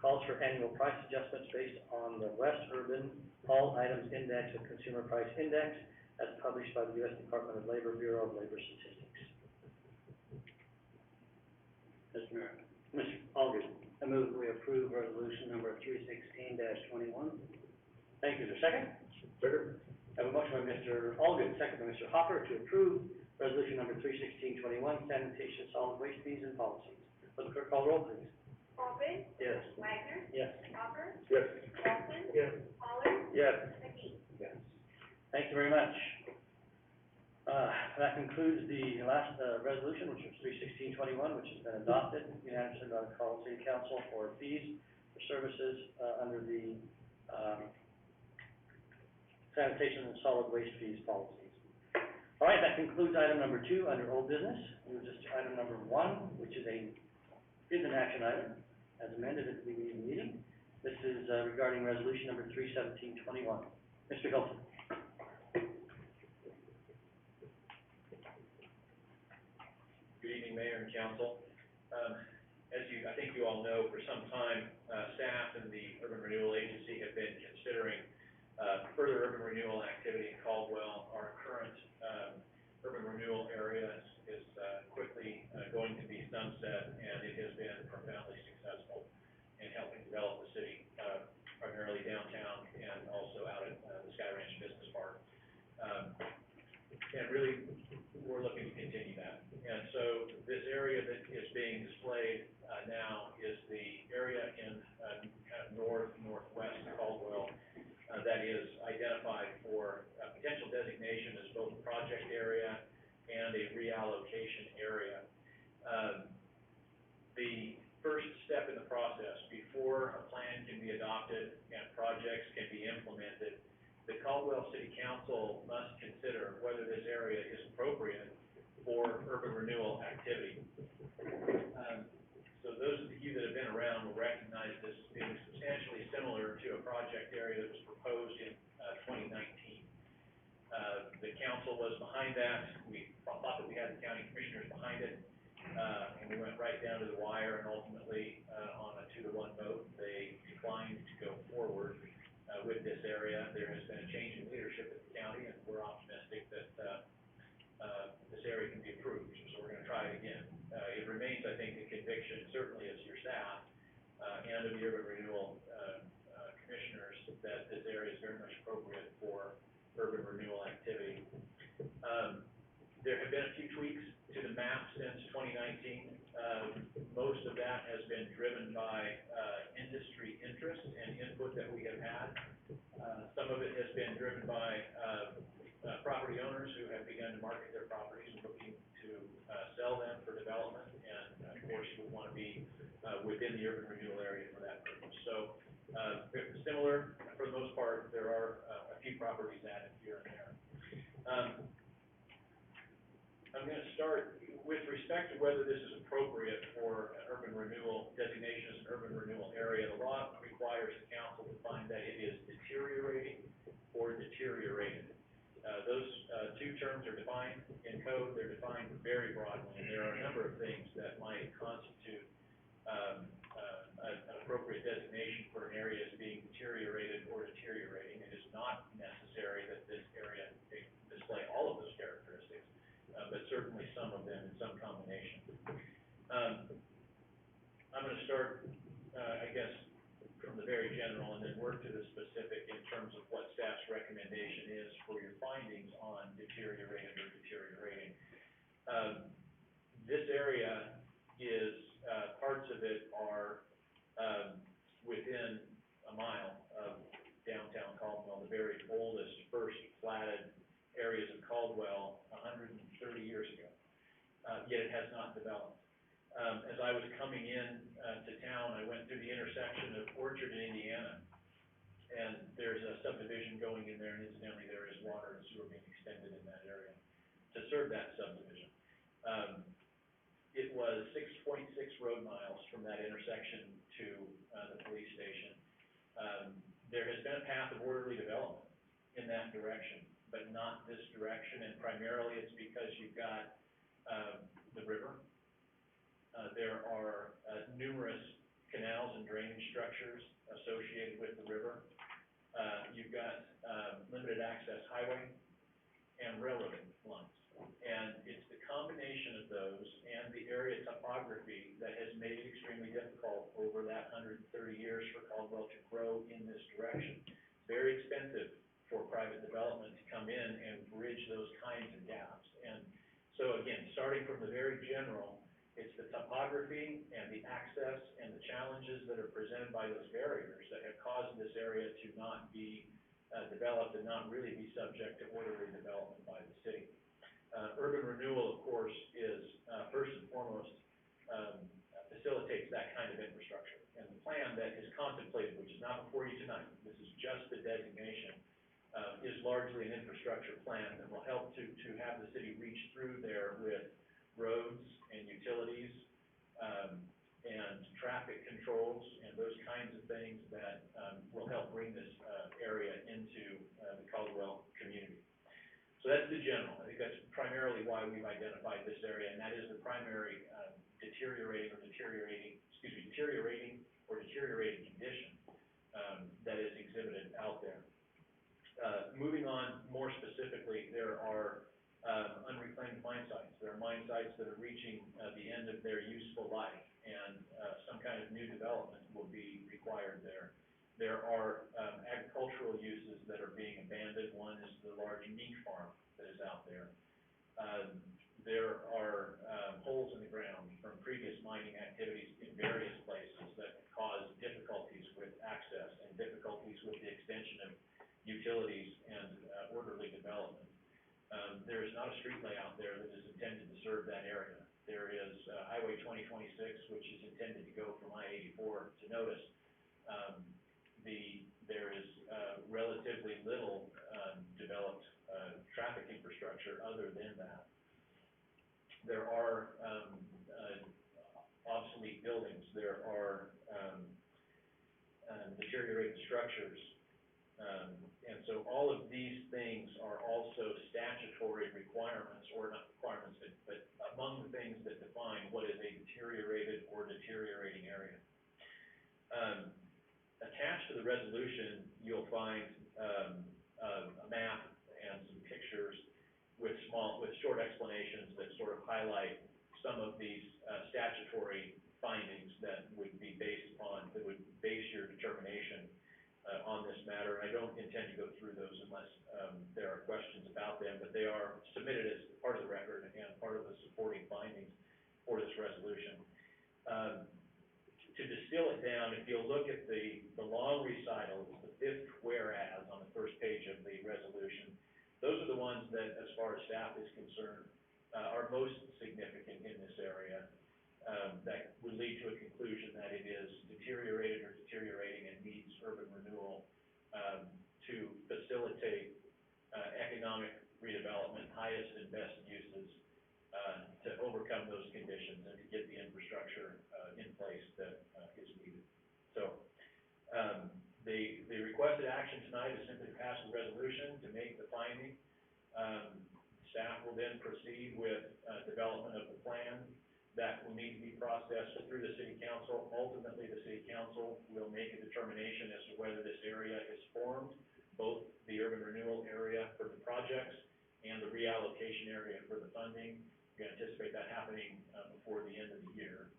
calls for annual price adjustments based on the West Urban All Items Index and Consumer Price Index as published by the U.S. Department of Labor, Bureau of Labor Statistics. Mr. Mayor, Mr. Allgood, I move we approve resolution number 316-21. thank you. Is there a second? Second. I have a motion by Mr. Allgood, second by Mr. Hopper to approve resolution number 31621, sanitation solid waste fees and policies. Will the clerk call the roll, please? Allgood, Yes. Wagner, Yes. Hopper, Yes. Paulson, Yes. Muller, Yes. McGee. Yes. Thank you very much. That concludes the last, resolution, which was 31621, which has been adopted unanimously by the Caldwell City Council for fees for services, under the, sanitation and solid waste fees policies. All right, that concludes item number 2 under old business. Moves us to item number 1, which is an action item, as amended at the beginning of the meeting. This is, regarding resolution number 31721. Mr. Hilton. Good evening, Mayor and Council. I think you all know, for some time, staff and the Urban Renewal Agency have been considering further urban renewal activity in Caldwell. Our current urban renewal area is quickly going to be sunset, and it has been profoundly successful in helping develop the city, primarily downtown and also out at the Sky Ranch Business Park. And really, we're looking to continue that. And so this area that is being displayed now is the area in kind of northwest Caldwell that is identified for potential designation as both a project area and a reallocation area. The first step in the process, before a plan can be adopted and projects can be implemented, the Caldwell City Council must consider whether this area is appropriate for urban renewal activity. So those of you that have been around will recognize this being substantially similar to a project area that was proposed in 2019. The council was behind that. We thought that we had the county commissioners behind it, and we went right down to the wire, and ultimately, on a 2-to-1 vote, they declined to go forward with this area. There has been a change in leadership at the county, and we're optimistic that this area can be approved, so we're going to try it again. It remains, I think, the conviction, certainly as your staff and of the urban renewal commissioners, that this area is very much appropriate for urban renewal activity. There have been a few tweaks to the map since 2019. Most of that has been driven by industry interest and input that we have had. Some of it has been driven by property owners who have begun begun to market their properties and looking to, sell them for development, and of course, would want to be, within the urban renewal area for that purpose. So, similar, for the most part, there are, a few properties added here and there. I'm gonna start with respect to whether this is appropriate for an urban renewal, designation as an urban renewal area. The law requires the council to find that it is deteriorating or deteriorated. Those, two terms are defined in code, they're defined very broadly, and there are a number of things that might constitute, an appropriate designation for an area as being deteriorated or deteriorating. It is not necessary that this area display all of those characteristics, but certainly some of them in some combination. I'm gonna start, I guess, from the very general and then work to the specific in terms of what staff's recommendation is for your findings on deteriorated or deteriorating. This area is, parts of it are, within a mile of downtown Caldwell, the very oldest, first platted areas of Caldwell 130 years ago, yet it has not developed. As I was coming in to town, I went through the intersection of Orchard and Indiana, and there's a subdivision going in there, and incidentally, there is water and sewer being extended in that area to serve that subdivision. It was 6.6 road miles from that intersection to the police station. There has been a path of orderly development in that direction, but not this direction, and primarily it's because you've got the river. There are numerous canals and drainage structures associated with the river. You've got limited access highway and railroad lines. And it's the combination of those and the area topography that has made it extremely difficult over that 130 years for Caldwell to grow in this direction. It's very expensive for private development to come in and bridge those kinds of gaps. And so again, starting from the very general, it's the topography and the access and the challenges that are presented by those barriers that have caused this area to not be developed and not really be subject to orderly development by the city. Urban renewal, of course, is first and foremost facilitates that kind of infrastructure. And the plan that is contemplated, which is not before you tonight, this is just the designation, is largely an infrastructure plan that will help to have the city reach through there with roads and utilities, and traffic controls and those kinds of things that will help bring this area into the Caldwell community. So that's the general. I think that's primarily why we've identified this area, and that is the primary deteriorating or deteriorating condition that is exhibited out there. Moving on more specifically, there are unreclaimed mine sites. There are mine sites that are reaching the end of their useful life, and some kind of new development will be required there. There are agricultural uses that are being abandoned. One is the large mink farm that is out there. There are holes in the ground from previous mining activities in various places that cause difficulties with access and difficulties with the extension of utilities and orderly development. There is not a street layout there that is intended to serve that area. There is Highway 2026, which is intended to go from I-84 to Notice. There is relatively little developed traffic infrastructure other than that. There are obsolete buildings. There are deteriorated structures. And so all of these things are also statutory requirements, or not requirements, but among the things that define what is a deteriorated or deteriorating area. Attached to the resolution, you'll find a map and some pictures with short explanations that sort of highlight some of these statutory findings that would be based upon, that would base your determination on this matter. I don't intend to go through those unless there are questions about them, but they are submitted as part of the record and part of the supporting findings for this resolution. To distill it down, if you'll look at the long recital, the fifth whereas on the first page of the resolution, those are the ones that, as far as staff is concerned, are most significant in this area, that would lead to a conclusion that it is deteriorated or deteriorating and needs urban renewal, to facilitate, economic redevelopment, highest and best uses, to overcome those conditions and to get the infrastructure, in place that, is needed. So, the requested action tonight is simply to pass the resolution to make the finding. Staff will then proceed with, development of the plan that will need to be processed through the city council. Ultimately, the city council will make a determination as to whether this area is formed, both the urban renewal area for the projects and the reallocation area for the funding. We anticipate that happening, before the end of the year.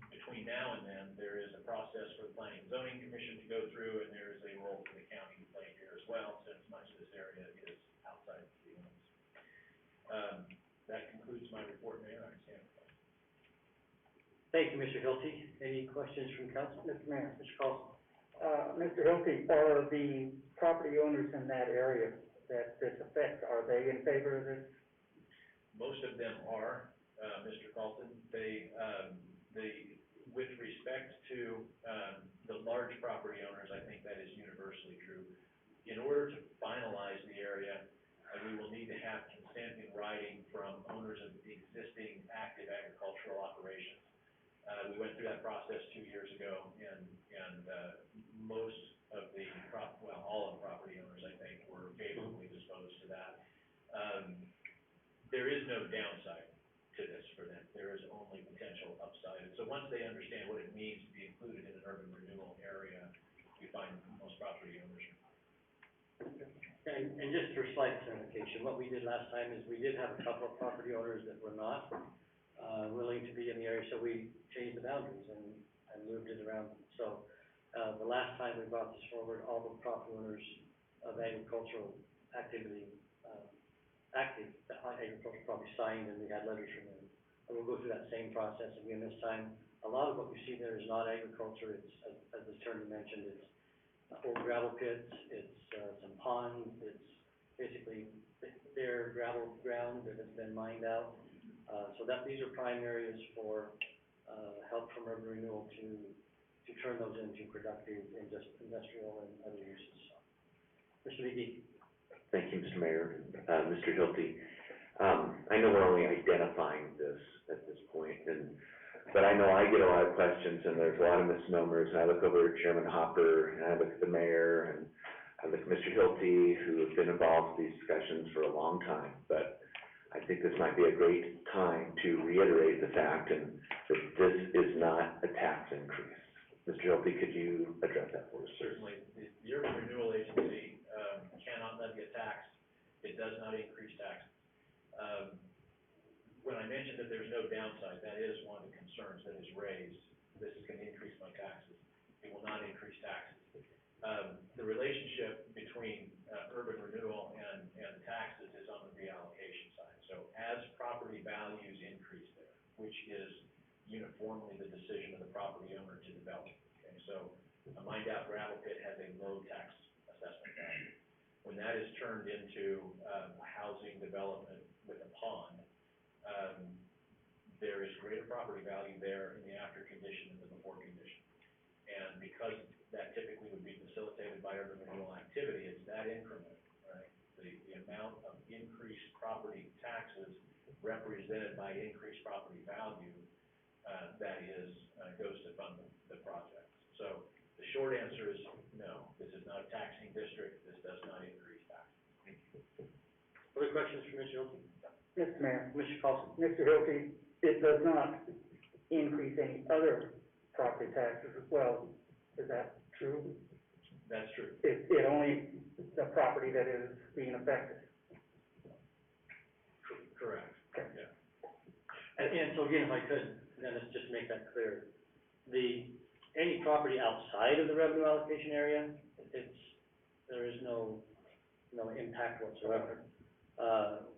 Between now and then, there is a process for the Planning and Zoning Commission to go through, and there is a role for the county to play here as well, since much of this area is outside the city limits. That concludes my report, Mayor. I stand. Thank you, Mr. Hilty. Any questions from council? Mr. Mayor, Mr. Carlson? Mr. Hilty, are the property owners in that area that this affects, are they in favor of this? Most of them are, Mr. Carlton. They, with respect to, the large property owners, I think that is universally true. In order to finalize the area, we will need to have consent in writing from owners of existing active agricultural operations. We went through that process 2 years ago, and most of the all of the property owners, I think, were favorably disposed to that. There is no downside to this for them. There is only potential upside. And so once they understand what it means to be included in an urban renewal area, we find most property owners. And just for slight clarification, what we did last time is we did have a couple of property owners that were not, willing to be in the area, so we changed the boundaries and moved it around. So, the last time we brought this forward, all the property owners of agricultural activity, active agricultural property signed, and we had letters from them. And we'll go through that same process again this time. A lot of what you see there is not agriculture. It's, as the attorney mentioned, it's old gravel pits, it's, some ponds, it's basically bare gravel ground that has been mined out. So that these are prime areas for, help from urban renewal to turn those into productive industrial and other uses. Mr. McGee. Thank you, Mr. Mayor. Mr. Hilty, I know we're only identifying this at this point, but I know I get a lot of questions, and there's a lot of misnomers, and I look over at Chairman Hopper, and I look at the mayor, and I look at Mr. Hilty, who has been involved in these discussions for a long time, but I think this might be a great time to reiterate the fact that this is not a tax increase. Mr. Hilty, could you address that for us? Certainly. The Urban Renewal Agency, cannot levy a tax. It does not increase taxes. When I mentioned that there's no downside, that is one of the concerns that is raised. This is going to increase my taxes. It will not increase taxes. The relationship between urban renewal and taxes is on the reallocation side. So as property values increase there, which is uniformly the decision of the property owner to develop. Okay, so a mined out gravel pit has a low tax assessment value. When that is turned into a housing development with a pond, there is greater property value there in the after condition than the before condition. And because that typically would be facilitated by urban renewal activity, it's that increment, right? The amount of increased property taxes represented by increased property value, that is, goes to fund the project. So the short answer is no, this is not a taxing district, this does not increase taxes. Thank you. Other questions for Mr. Hilty? Mr. Mayor. Mr. Carlson? Mr. Hilty, it does not increase any other property taxes as well. Is that true? That's true. It only, the property that is being affected. Correct. Okay. Yeah. And so again, if I could, Dennis, just make that clear. Any property outside of the revenue allocation area, there is no impact whatsoever.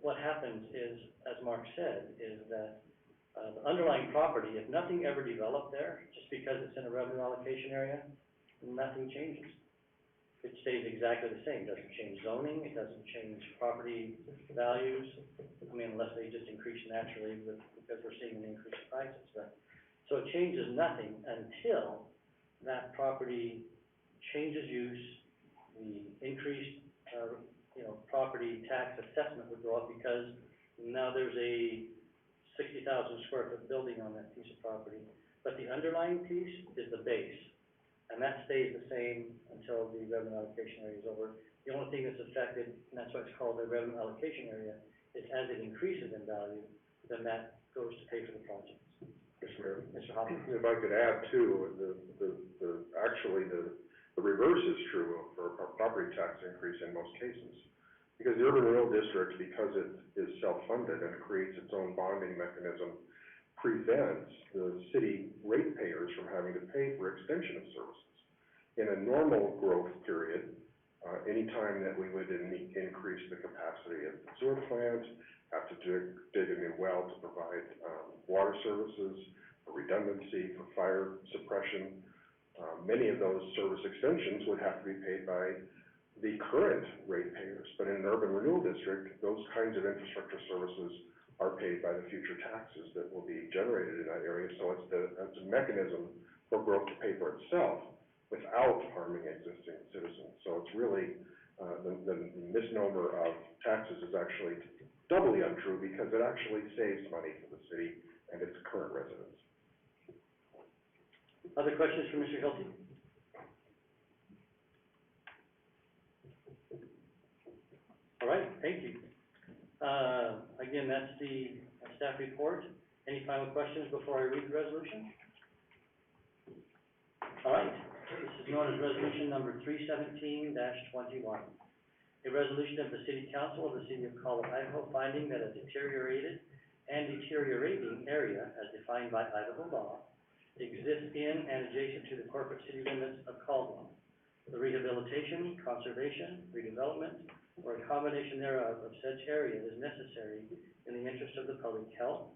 What happens is, as Mark said, is that, the underlying property, if nothing ever developed there, just because it's in a revenue allocation area, nothing changes. it stays exactly the same, doesn't change zoning, it doesn't change property values. I mean, unless they just increase naturally because we're seeing an increase in prices, but, so it changes nothing until that property changes use, the increased, property tax assessment would go up because now there's a 60,000 square foot building on that piece of property. But the underlying piece is the base, and that stays the same until the revenue allocation area is over. The only thing that's affected, and that's why it's called the revenue allocation area, is as it increases in value, then that goes to pay for the project. Mr. Mayor, Mr. Hoffman? if I could add too, actually, the reverse is true for a property tax increase in most cases. Because the urban renewal district, because it is self-funded and it creates its own bonding mechanism, prevents the city ratepayers from having to pay for extension of services. In a normal growth period, anytime that we would increase the capacity of the sewer plant, have to dig a new well to provide water services, for redundancy, for fire suppression, many of those service extensions would have to be paid by the current ratepayers. But in an urban renewal district, those kinds of infrastructure services are paid by the future taxes that will be generated in that area. So it's a mechanism for growth to pay for itself without harming existing citizens. So it's really, the misnomer of taxes is actually doubly untrue because it actually saves money for the city and its current residents. Other questions for Mr. Hilty? All right, thank you. Again, that's the staff report. Any final questions before I read the resolution? All right, this is known as resolution number 317-21. A resolution of the City Council of the City of Caldwell, Idaho, finding that a deteriorated and deteriorating area, as defined by Idaho law, exists in and adjacent to the corporate city limits of Caldwell. The rehabilitation, conservation, redevelopment, or a combination thereof of such area is necessary in the interest of the public health,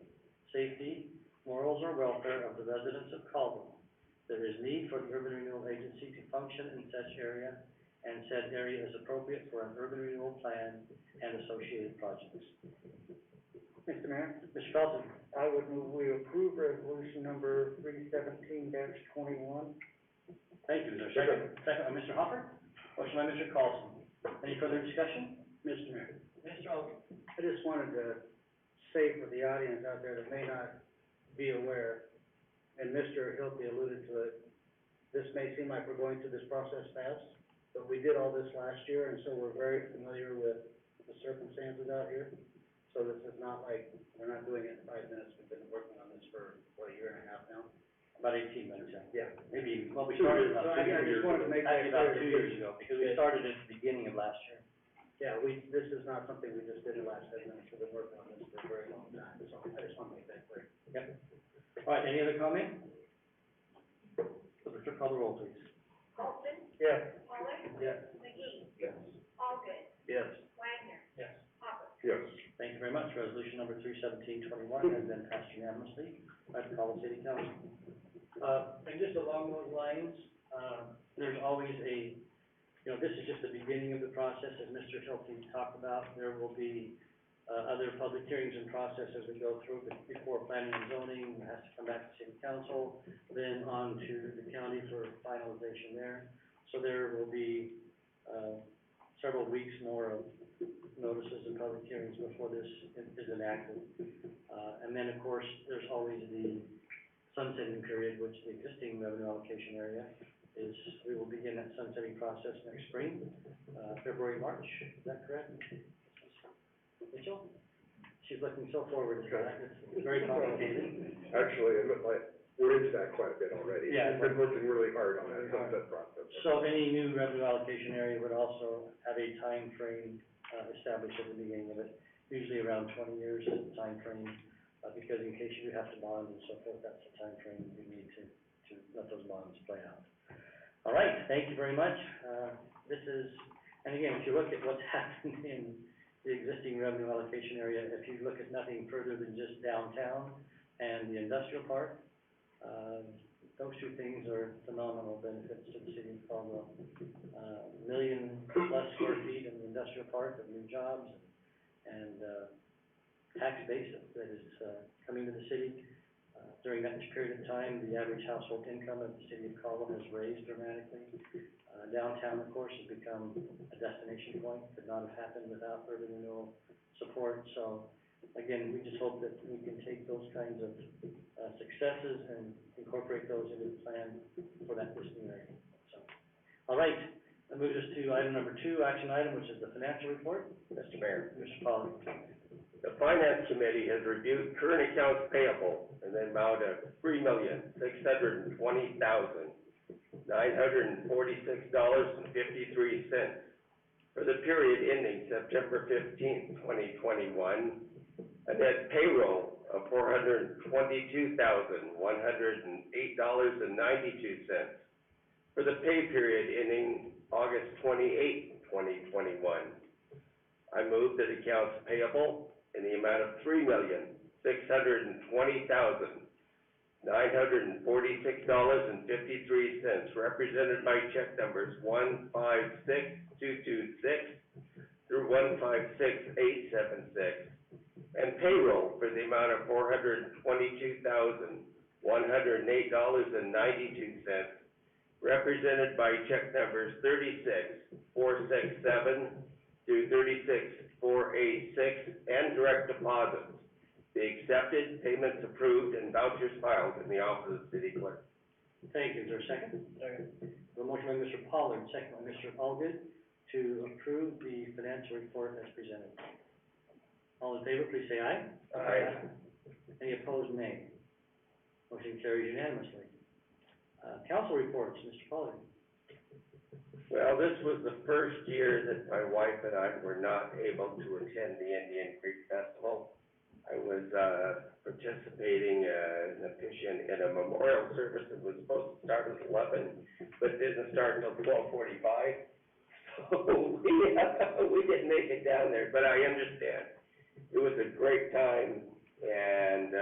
safety, morals, or welfare of the residents of Caldwell. There is need for the urban renewal agency to function in such area, and said area is appropriate for an urban renewal plan and associated projects. Mr. Mayor, Mr. Carlson? I would move we approve resolution number 317-21. Thank you. Is there a second? Second by Mr. Hopper. Motion by Mr. Carlson. Any further discussion? Mr. Mayor, Mr. Hogan? I just wanted to say for the audience out there that may not be aware, and Mr. Hilty alluded to it, this may seem like we're going through this process fast, but we did all this last year, and so we're very familiar with the circumstances out here. So this is not like, we're not doing it in 5 minutes, we've been working on this for, what, a year and a half now? About 18 minutes, Yeah. Maybe, well, we started about 2 So I years just wanted to make that Actually, about clear. 2 years ago, because we started at the beginning of last year. Yeah, this is not something we just did in the last 10 minutes, we've been working on this for a very long time, so I just want to make that clear. Yep. All right, any other comment? Clerk, call the roll, please. Olson, Yes. Waller, Yes. McGee, Yes. Allgood, Yes. Wagner, Yes. Hopper. Yes. Thank you very much. Resolution number 317-21 has been passed unanimously by the Caldwell City Council. And just along those lines, there's always this is just the beginning of the process, as Mr. Hilty talked about. There will be other public hearings and process as we go through before planning and zoning. It has to come back to City Council, then on to the county for finalization there. So there will be several weeks more of notices and public hearings before this is enacted. And then, of course, there's always the sunsetting period, which the existing revenue allocation area is, we will begin that sunsetting process next spring, February, March, is that correct? Mitchell? She's looking so forward to that, it's very complicated. Actually, we're into that quite a bit already. Yeah. We've been working really hard on that sunset process. So any new revenue allocation area would also have a time frame established at the beginning of it, usually around 20 years time frame, because in case you have to bond and so forth, that's the time frame you need to let those bonds play out. All right, thank you very much. This is, and again, if you look at what's happened in the existing revenue allocation area, if you look at nothing further than just downtown and the industrial park, those two things are phenomenal benefits to the city of Caldwell. Million plus square feet in the industrial park of new jobs and tax base that is, coming to the city. During that period of time, the average household income of the city of Caldwell has raised dramatically. Downtown, of course, has become a destination point, could not have happened without urban renewal support. So, again, we just hope that we can take those kinds of successes and incorporate those into the plan for that this new area. So, all right, that moves us to item number 2, action item, which is the financial report. Mr. Mayor, Mr. Pollard. the Finance Committee has reviewed current accounts payable in the amount of $3,620,946.53 for the period ending September 15th, 2021, a net payroll of $422,108.92 for the pay period ending August 28th, 2021. I move that accounts payable in the amount of $3,620,946.53, represented by check numbers 156226 through 156876, and payroll for the amount of $422,108.92, represented by check numbers 36467 through 36486, and direct deposits be accepted, payments approved, and vouchers filed in the office of the city clerk. Thank you. Is there a second? Second. A motion by Mr. Pollard, second by Mr. Allgood, to approve the financial report as presented. All in favor, please say aye. Aye. Any opposed, nay. Motion carries unanimously. Council reports, Mr. Pollard. Well, this was the first year that my wife and I were not able to attend the Indian Creek Festival. I was participating as an officiant in a memorial service that was supposed to start at 11, but didn't start until 12:45. So we didn't make it down there, but I understand. It was a great time and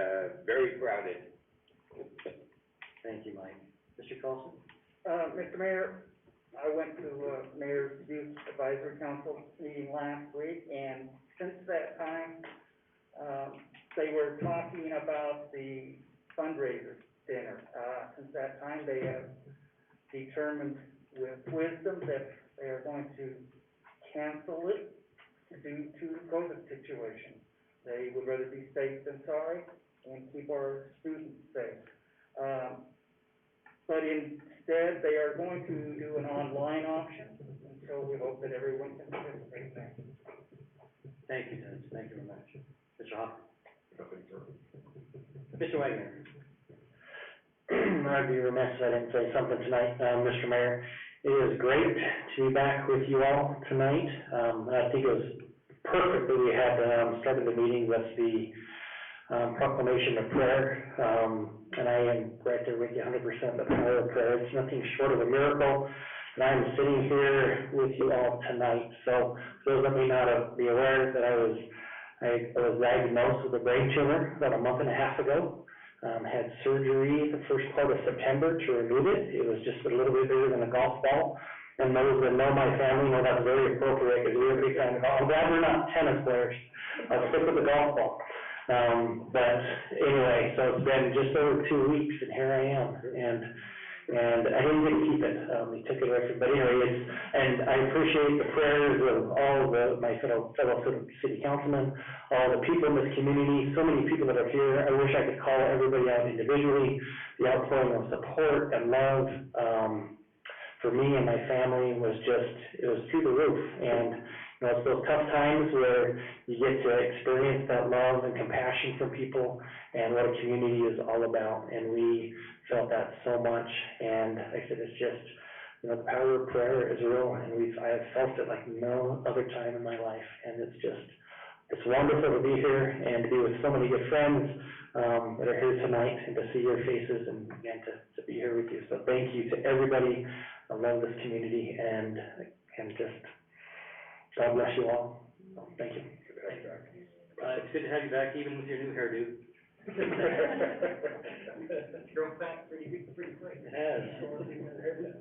very crowded. Thank you, Mike. Mr. Carlson? Mr. Mayor, I went to Mayor's Youth Advisory Council meeting last week, and since that time, they were talking about the fundraiser dinner. Since that time, they have determined with wisdom that they are going to cancel it due to the COVID situation. They would rather be safe than sorry and keep our students safe. But instead, they are going to do an online option, and so we hope that everyone can participate there. Thank you, Dennis. Thank you very much. Mr. Hopper? Nothing further. Mr. Wagner? I'd be remiss if I didn't say something tonight, Mr. Mayor. It is great to be back with you all tonight. I think it was perfect that we had started the meeting with the proclamation of prayer, and I am right there with you 100%, the power of prayer. It's nothing short of a miracle that I am sitting here with you all tonight. So those that may not be aware that I was diagnosed with a brain tumor about a month and a half ago. Had surgery the first part of September to remove it. It was just a little bit bigger than a golf ball. And those that know my family know that's very appropriate, because we were big fans of golf. I'm glad we're not tennis players. I'll stick with the golf ball. But anyway, so it's been just over 2 weeks, and here I am. And I didn't get to keep it. They took it away from me. But anyway, and I appreciate the prayers of all of my fellow city councilmen, all the people in this community, so many people that are here. I wish I could call everybody out individually. The outpouring of support and love for me and my family was it was through the roof. And you know, it's those tough times where you get to experience that love and compassion from people and what a community is all about. And we felt that so much. And like I said, it's just, you know, the power of prayer is real, and I have felt it like no other time in my life. And it's wonderful to be here and to be with so many good friends that are here tonight, and to see your faces, and again, to be here with you. So thank you to everybody. I love this community, and just God bless you all. So, thank you. It's good to have you back, even with your new hairdo. Grown back pretty quick. It has.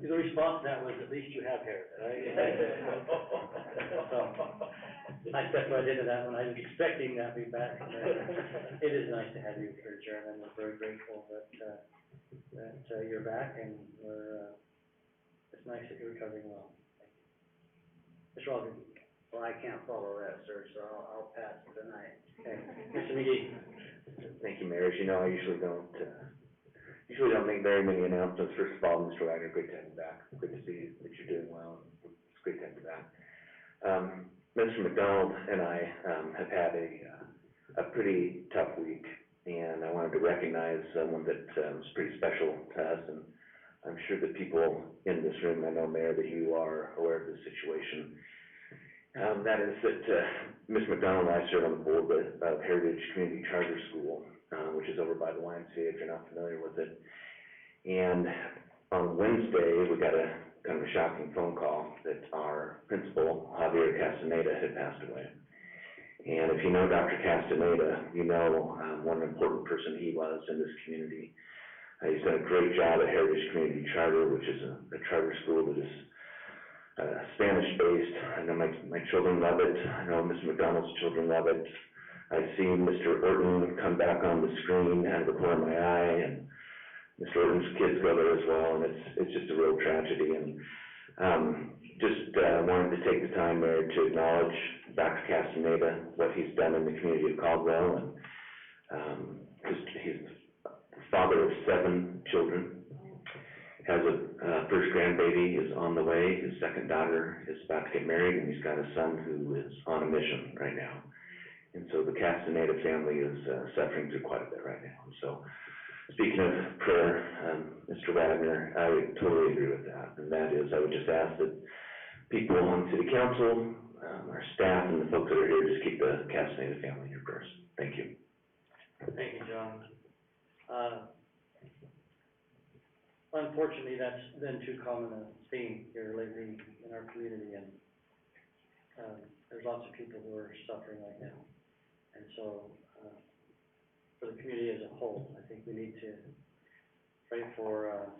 The response to that was, at least you have hair, right? So, I stepped right into that when I was expecting that to be back. It is nice to have you here, Chairman. We're very grateful that you're back, and it's nice that you're recovering well. Thank you. Mr. Aldridge. Well, I can't follow that, sir, so I'll pass tonight. Okay. Mr. McGee. Thank you, Mayor. As you know, I usually don't make very many announcements. First of all, Mr. Wagner, great to have you back. Good to see that you're doing well. It's great to have you back. Mr. McDonald and I, have had a pretty tough week, and I wanted to recognize someone that, was pretty special to us, and I'm sure that people in this room, I know, Mayor, that you are aware of the situation. That is that, Ms. McDonald and I serve on the board of Heritage Community Charter School, which is over by the YMCA, if you're not familiar with it. And on Wednesday, we got a kind of a shocking phone call that our principal, Javier Castaneda, had passed away. And if you know Dr. Castaneda, you know what an important person he was in this community. He's done a great job at Heritage Community Charter, which is a charter school that is Spanish-based. I know my children love it. I know Ms. McDonald's children love it. I've seen Mr. Orton come back on the screen out of the corner of my eye, and Mr. Orton's kids go there as well, and it's just a real tragedy. And wanted to take the time there to acknowledge Dr. Castaneda, what he's done in the community of Caldwell, and he's the father of 7 children. Has a first grandbaby is on the way. His second daughter is about to get married, and he's got a son who is on a mission right now. And so the Castaneda family is suffering through quite a bit right now. And so, speaking of prayer, Mr. Wagner, I totally agree with that. And that is, I would just ask that people on City Council, our staff, and the folks that are here, just keep the Castaneda family in your prayers. Thank you. Thank you, John. Unfortunately, that's been too common a theme here lately in our community, and there's lots of people who are suffering right now. And so, for the community as a whole, I think we need to pray for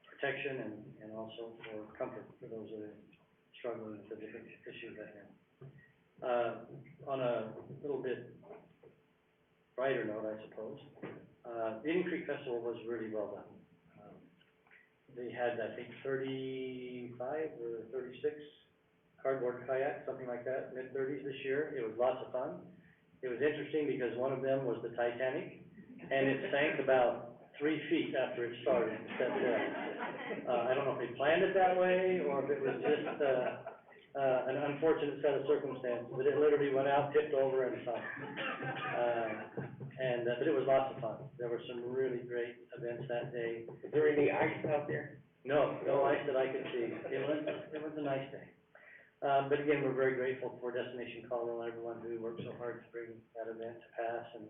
protection and also for comfort for those that are struggling with the different issues right now. On a little bit brighter note, I suppose, the Indian Creek Festival was really well done. They had, I think, 35 or 36 cardboard kayaks, something like that, mid-30s this year. It was lots of fun. It was interesting because one of them was the Titanic, and it sank about 3 feet after it started to set sail. I don't know if they planned it that way or if it was just an unfortunate set of circumstances, but it literally went out, tipped over, and sunk. But it was lots of fun. There were some really great events that day. Was there any ice out there? No ice that I could see. It was a nice day. But again, we're very grateful for Destination Caldwell and everyone who worked so hard to bring that event to pass, and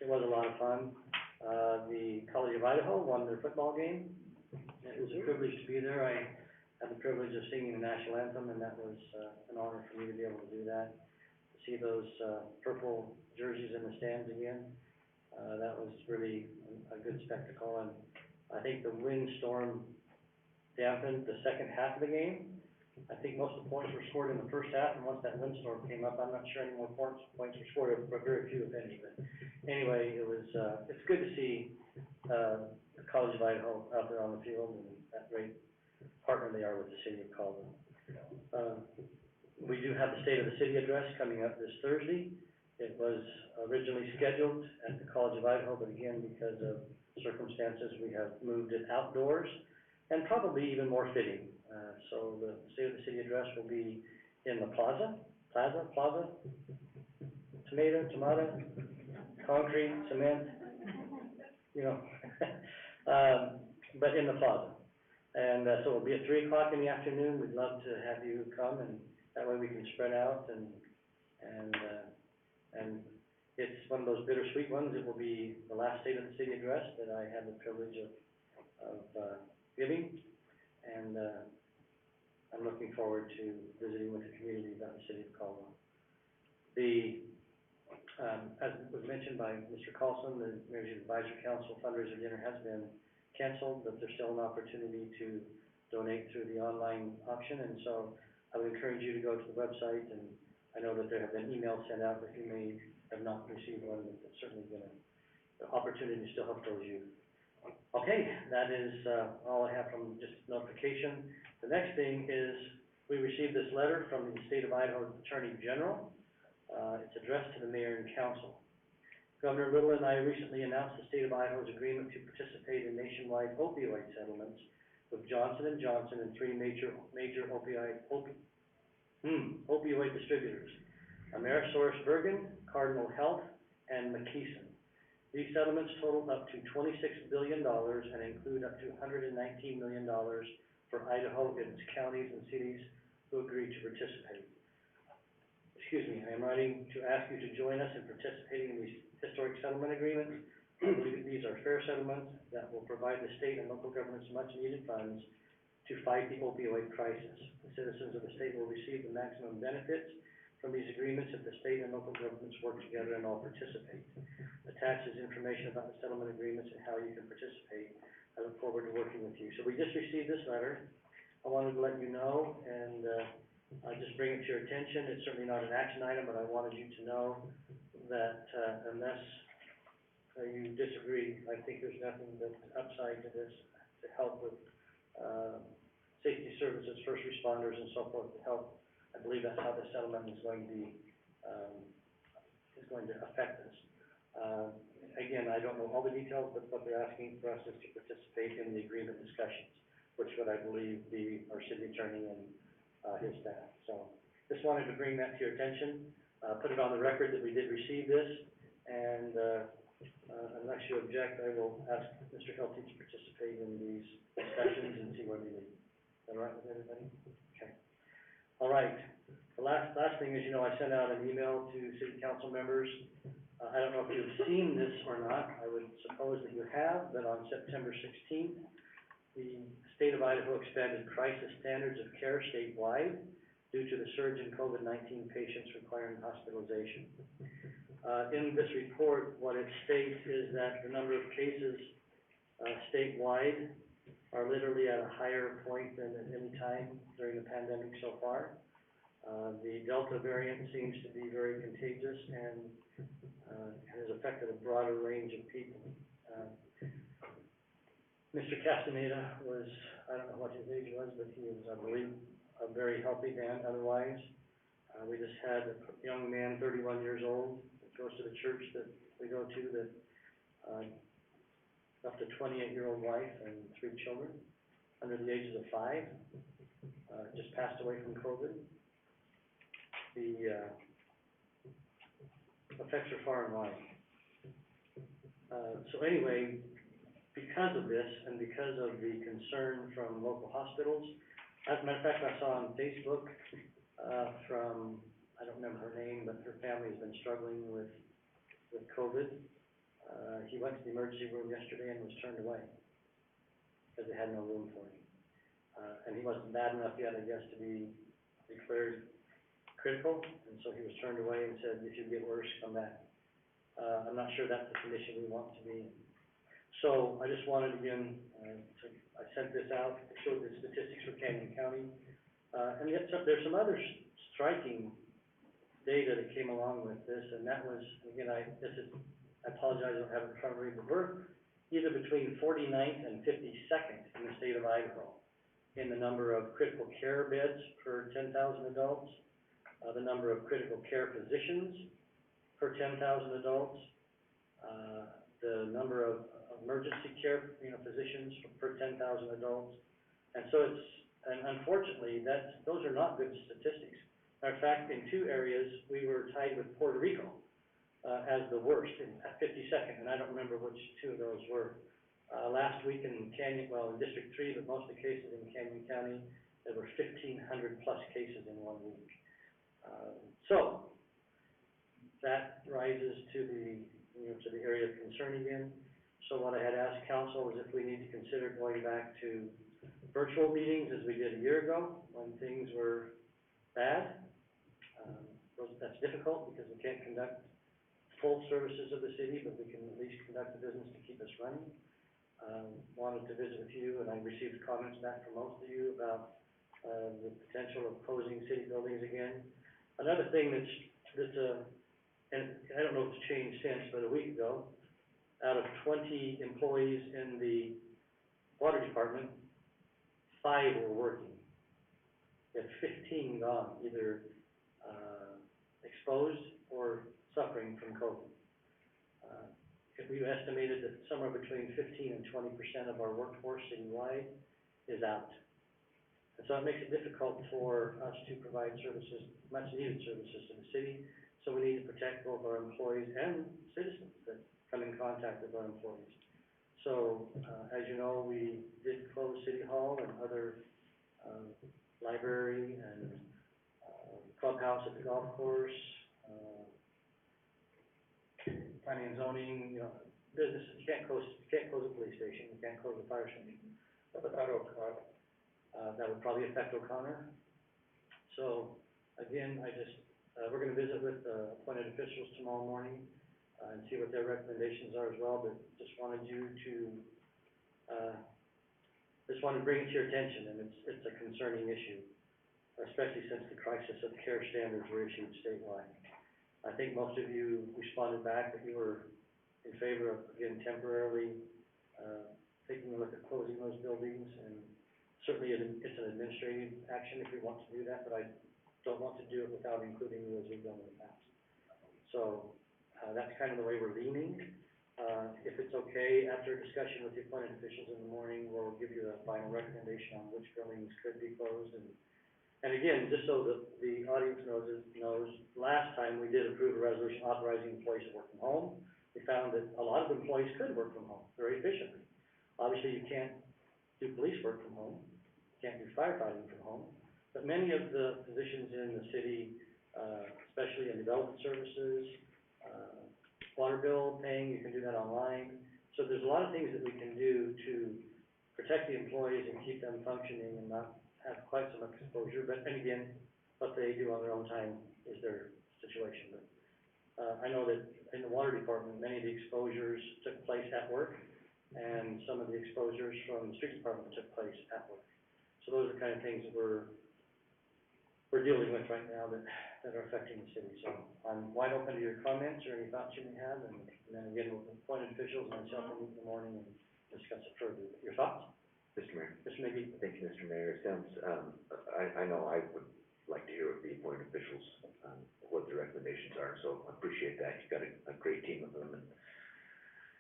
it was a lot of fun. The College of Idaho won their football game. It was a privilege to be there. I had the privilege of singing the national anthem, and that was an honor for me to be able to do that. To see those purple jerseys in the stands again, that was really a good spectacle, and I think the windstorm dampened the second half of the game. I think most of the points were scored in the first half, and once that windstorm came up, I'm not sure any more points were scored, but very few, if any. But anyway, it's good to see the College of Idaho out there on the field, and that great partner they are with the city of Caldwell. We do have the State of the City address coming up this Thursday. It was originally scheduled at the College of Idaho, but again, because of circumstances, we have moved it outdoors, and probably even more fitting. So the State of the City address will be in the plaza, tomato, concrete, cement, but in the plaza. And so it'll be at 3 o'clock in the afternoon. We'd love to have you come, and that way we can spread out, and it's one of those bittersweet ones. It will be the last State of the City address that I had the privilege of giving, and I'm looking forward to visiting with the community about the city of Caldwell. As was mentioned by by Mr. Carlson, the Mayor's Advisory Council fundraiser dinner has been canceled, but there's still an opportunity to donate through the online option, and so I would encourage you to go to the website, and I know that there have been emails sent out, but you may have not received one, but it's certainly been an opportunity to still help those youth. Okay, that is, all I have from just notification. The next thing is, we received this letter from the State of Idaho Attorney General. It's addressed to the mayor and council. Governor Little and I recently announced the State of Idaho's agreement to participate in nationwide opioid settlements with Johnson & Johnson and three major opioid distributors, AmerisourceBergen, Cardinal Health, and McKesson. These settlements total up to $26 billion and include up to $119 million for Idaho and its counties and cities who agreed to participate. Excuse me, I am writing to ask you to join us in participating in these historic settlement agreements. I believe that these are fair settlements that will provide the state and local governments much-needed funds to fight the opioid crisis. The citizens of the state will receive the maximum benefits from these agreements if the state and local governments work together and all participate. Attached is information about the settlement agreements and how you can participate. I look forward to working with you. So we just received this letter. I wanted to let you know, and I'll just bring it to your attention. It's certainly not an action item, but I wanted you to know that unless you disagree, I think there's nothing but upside to this to help with safety services, first responders, and so forth to help. I believe that's how the settlement is going to be affect us. Again, I don't know all the details, but what they're asking for us is to participate in the agreement discussions, which would, I believe, be our city attorney and his staff. So just wanted to bring that to your attention, put it on the record that we did receive this, and unless you object, I will ask Mr. Hilty to participate in these discussions and see where they lead. Is that all right with everybody? Okay. All right. The last thing is, I sent out an email to city council members. I don't know if you've seen this or not. I would suppose that you have, but on September 16th, the state of Idaho expanded crisis standards of care statewide due to the surge in COVID-19 patients requiring hospitalization. In this report, what it states is that the number of cases statewide are literally at a higher point than at any time during the pandemic so far. The Delta variant seems to be very contagious and has affected a broader range of people. Mr. Castaneda was, I don't know what his age was, but he was, I believe, a very healthy man otherwise. We just had a young man, 31 years old, that goes to the church that we go to, that left a 28-year-old wife and 3 children under the ages of 5, just passed away from COVID. The effects are far and wide. So anyway, because of this and because of the concern from local hospitals, as a matter of fact, I saw on Facebook from, I don't remember her name, but her family has been struggling with COVID. He went to the emergency room yesterday and was turned away because they had no room for him. And he wasn't bad enough yet, I guess, to be declared critical, and so he was turned away and said, if you get worse, come back. I'm not sure that's the condition we want to be in. So I just wanted, again, I sent this out, it showed the statistics for Canyon County, and yet there's some other striking data that came along with this, and that was, again, I apologize, I don't have it in front of me, but we're either between 49th and 52nd in the state of Idaho in the number of critical care beds per 10,000 adults, the number of critical care physicians per 10,000 adults, the number of emergency care, physicians per 10,000 adults. And so and unfortunately, those are not good statistics. Matter of fact, in 2 areas, we were tied with Puerto Rico as the worst at 52nd, and I don't remember which 2 of those were. Last week in in District 3, but most of the cases in Canyon County, there were 1,500 plus cases in 1 week. So that rises to the area of concern again. So what I had asked council is if we need to consider going back to virtual meetings as we did a year ago when things were bad. That's difficult because we can't conduct full services of the city, but we can at least conduct the business to keep us running. Wanted to visit with you, and I received comments back from most of you about, the potential of closing city buildings again. Another thing and I don't know if it's changed since, but a week ago, out of 20 employees in the water department, 5 were working. We had 15 gone, either, exposed or suffering from COVID. We've estimated that somewhere between 15 and 20% of our workforce citywide is out. And so it makes it difficult for us to provide services, much needed services to the city. So we need to protect both our employees and citizens that come in contact with our employees. So, as you know, we did close City Hall and other, library and, clubhouse at the golf course, planning and zoning, businesses. You can't close a police station, you can't close a fire station. What about O'Connor? That would probably affect O'Connor. So, again, we're gonna visit with, appointed officials tomorrow morning, and see what their recommendations are as well, but just wanted to bring it to your attention, and it's a concerning issue, especially since the crisis of care standards were issued statewide. I think most of you responded back that you were in favor of, again, temporarily, taking a look at closing those buildings, and certainly it's an administrative action if we want to do that, but I don't want to do it without including you as we've done in the past. So, that's kind of the way we're leaning. If it's okay, after a discussion with the appointed officials in the morning, we'll give you a final recommendation on which buildings could be closed. And again, just so that the audience knows, last time we did approve a resolution authorizing employees to work from home. We found that a lot of employees could work from home very efficiently. Obviously, you can't do police work from home, you can't do firefighting from home, but many of the positions in the city, especially in development services, water bill paying, you can do that online. So there's a lot of things that we can do to protect the employees and keep them functioning and not have quite so much exposure. But, and again, what they do on their own time is their situation. But, I know that in the water department, many of the exposures took place at work, and some of the exposures from the street department took place at work. So those are the kind of things that we're dealing with right now that are affecting the city. So I'm wide open to your comments or any thoughts you may have, and then again, with appointed officials and myself, we'll meet in the morning and discuss it further. Your thoughts? Mr. Mayor. Mr. McGee? Thank you, Mr. Mayor. It sounds, I know I would like to hear what the appointed officials, what their recommendations are, so I appreciate that. You've got a great team of them, and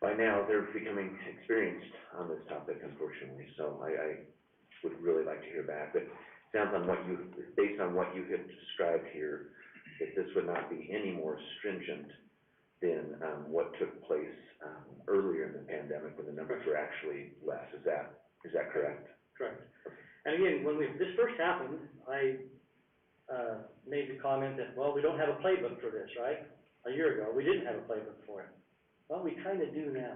by now, they're becoming experienced on this topic, unfortunately, so I would really like to hear back. But sounds on based on what you have described here, that this would not be any more stringent than, what took place, earlier in the pandemic when the numbers were actually less. Is that correct? Correct. And again, when this first happened, I, made the comment that, well, we don't have a playbook for this, right? A year ago, we didn't have a playbook for it. Well, we kind of do now,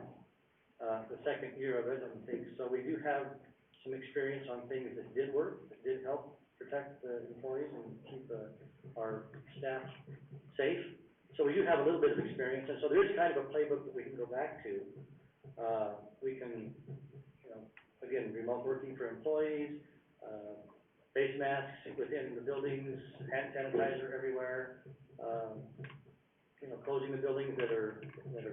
the second year of it, and things. So we do have some experience on things that did work, that did help protect the employees and keep our staff safe. So we do have a little bit of experience, and so there's kind of a playbook that we can go back to. We can, again, remote working for employees, face masks within the buildings, hand sanitizer everywhere, closing the buildings that are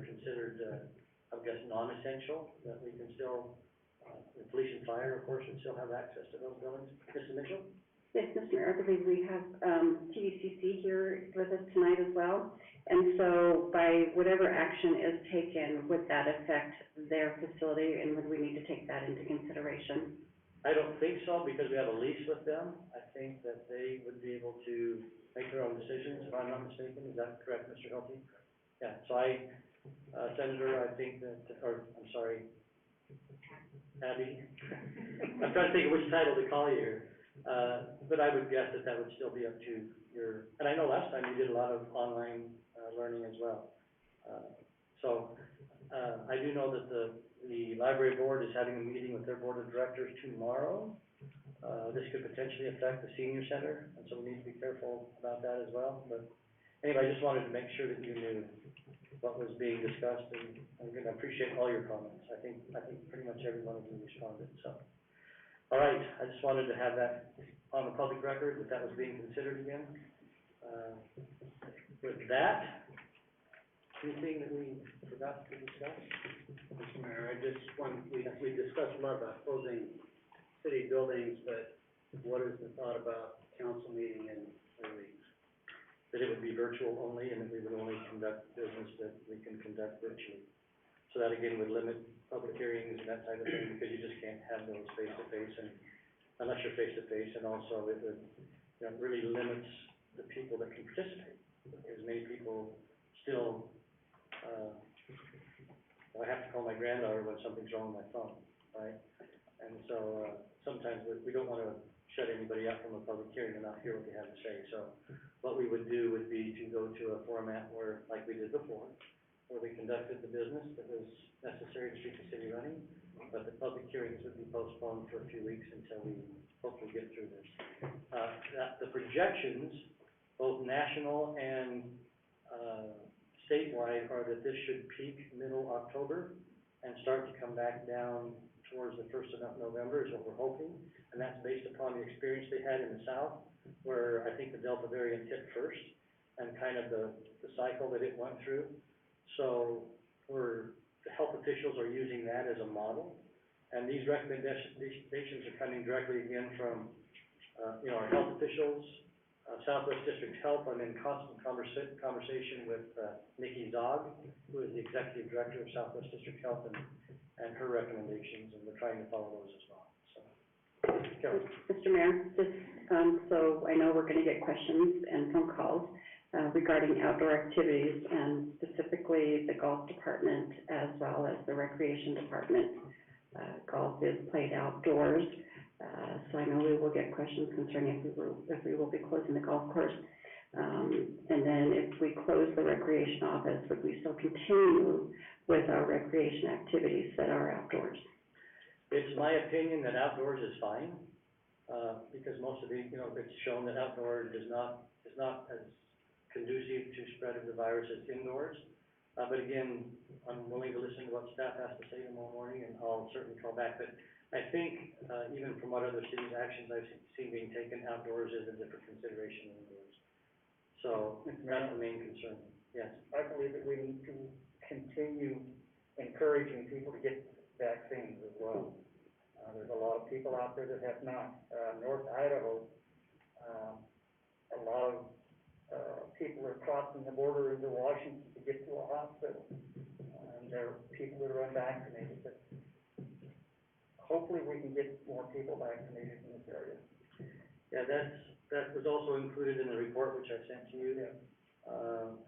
considered, I guess, non-essential, that we can still, the police and fire, of course, would still have access to those buildings. Mrs. Mitchell? Yes, Mr. Mayor, I believe we have, TDCC here with us tonight as well. And so by whatever action is taken, would that affect their facility, and would we need to take that into consideration? I don't think so, because we have a lease with them. I think that they would be able to make their own decisions, if I'm not mistaken. Is that correct, Mr. Hilty? Yeah, so Senator, I think that, I'm sorry, Abby. I'm trying to think of which title to call you here. But I would guess that would still be up to and I know last time you did a lot of online, learning as well. I do know that the library board is having a meeting with their board of directors tomorrow. This could potentially affect the senior center, and so we need to be careful about that as well. But anyway, I just wanted to make sure that you knew was being discussed, and again, I appreciate all your comments. I think pretty much every one of you responded, so. All right, I just wanted to have that on the public record, that was being considered again. With that, anything that we forgot to discuss? Mr. Mayor, we discussed a lot about closing city buildings, but what is the thought about council meeting in 4 weeks? That it would be virtual only, and that we would only conduct business that we can conduct virtually. So that again would limit public hearings and that type of thing, because you just can't have those face-to-face, and unless you're face-to-face, and also it would, really limits the people that can participate, because many people still, I have to call my granddaughter when something's wrong with my phone, right? And so, sometimes we don't want to shut anybody out from a public hearing and not hear what they have to say. So what we would do would be to go to a format where, like we did before, where we conducted the business that was necessary to keep the city running, but the public hearings would be postponed for a few weeks until we hopefully get through this. The projections, both national and, statewide, are that this should peak middle October and start to come back down towards the 1st of November is what we're hoping. And that's based upon the experience they had in the South, where I think the Delta variant hit first, and kind of the cycle that it went through. So the health officials are using that as a model. And these recommendations are coming directly again from, our health officials, Southwest District Health. I'm in constant conversation with Nikki Zog, who is the Executive Director of Southwest District Health, and her recommendations, and we're trying to follow those as well, so. Carol? Mr. Mayor, just, so I know we're gonna get questions and phone calls, regarding outdoor activities, and specifically the golf department as well as the recreation department. Golf is played outdoors, so I know we will get questions concerning if we will be closing the golf course. And then if we close the recreation office, would we still continue with our recreation activities that are outdoors? It's my opinion that outdoors is fine, because most of the, it's shown that outdoor is not as conducive to spread of the virus as indoors. But again, I'm willing to listen to what staff has to say tomorrow morning, and I'll certainly call back. But I think, even from what other cities' actions I've seen being taken, outdoors is a different consideration than indoors. So that's the main concern, yes. I believe that we need to continue encouraging people to get vaccines as well. There's a lot of people out there that have not. North Idaho, a lot of people are crossing the border into Washington to get to a hospital. And there are people that are unvaccinated, but hopefully we can get more people vaccinated in this area. Yeah, that was also included in the report which I sent to you. Yeah.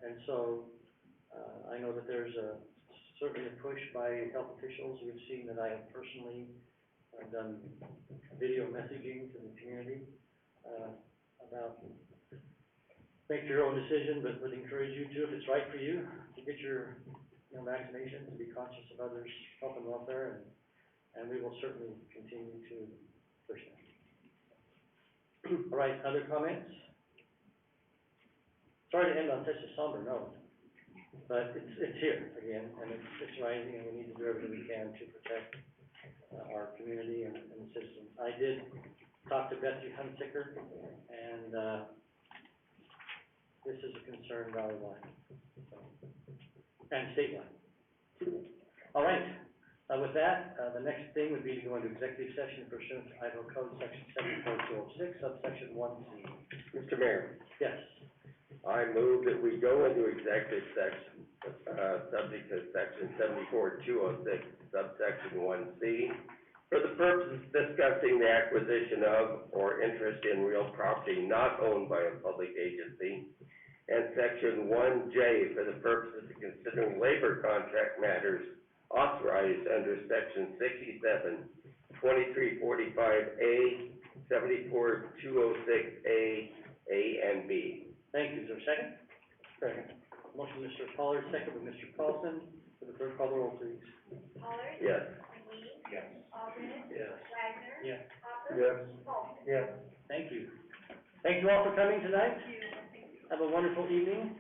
And so, I know that there's certainly a push by health officials. We've seen that I have personally done video messaging to the community, about make your own decision, but would encourage you to, if it's right for you, to get your, vaccinations, and be conscious of others' health and welfare, and we will certainly continue to push that. All right, other comments? Sorry to end on such a somber note, but it's here again, and it's rising, and we need to do everything we can to protect our community and the citizens. I did talk to Betsy Hunsicker, and this is a concern valley-wide, and statewide. All right, with that, the next thing would be to go into executive session pursuant to Idaho Code Section 74206, subsection 1C. Mr. Mayor, Yes. I move that we go into executive section, subject to section 74206, subsection 1C, for the purpose of discussing the acquisition of or interest in real property not owned by a public agency, and section 1J for the purposes of considering labor contract matters authorized under section 67, 2345A, 74206A, A and B. Thank you. Is there a second? Second. Motion, Mr. Pollard, second by Mr. Paulson. Will the clerk call the roll, please? Pollard? Yes. McGee? Yes. Alden? Yes. Wagner? Yes. Hopper? Yes. Paulson? Yes. Thank you. Thank you all for coming tonight. Have a wonderful evening.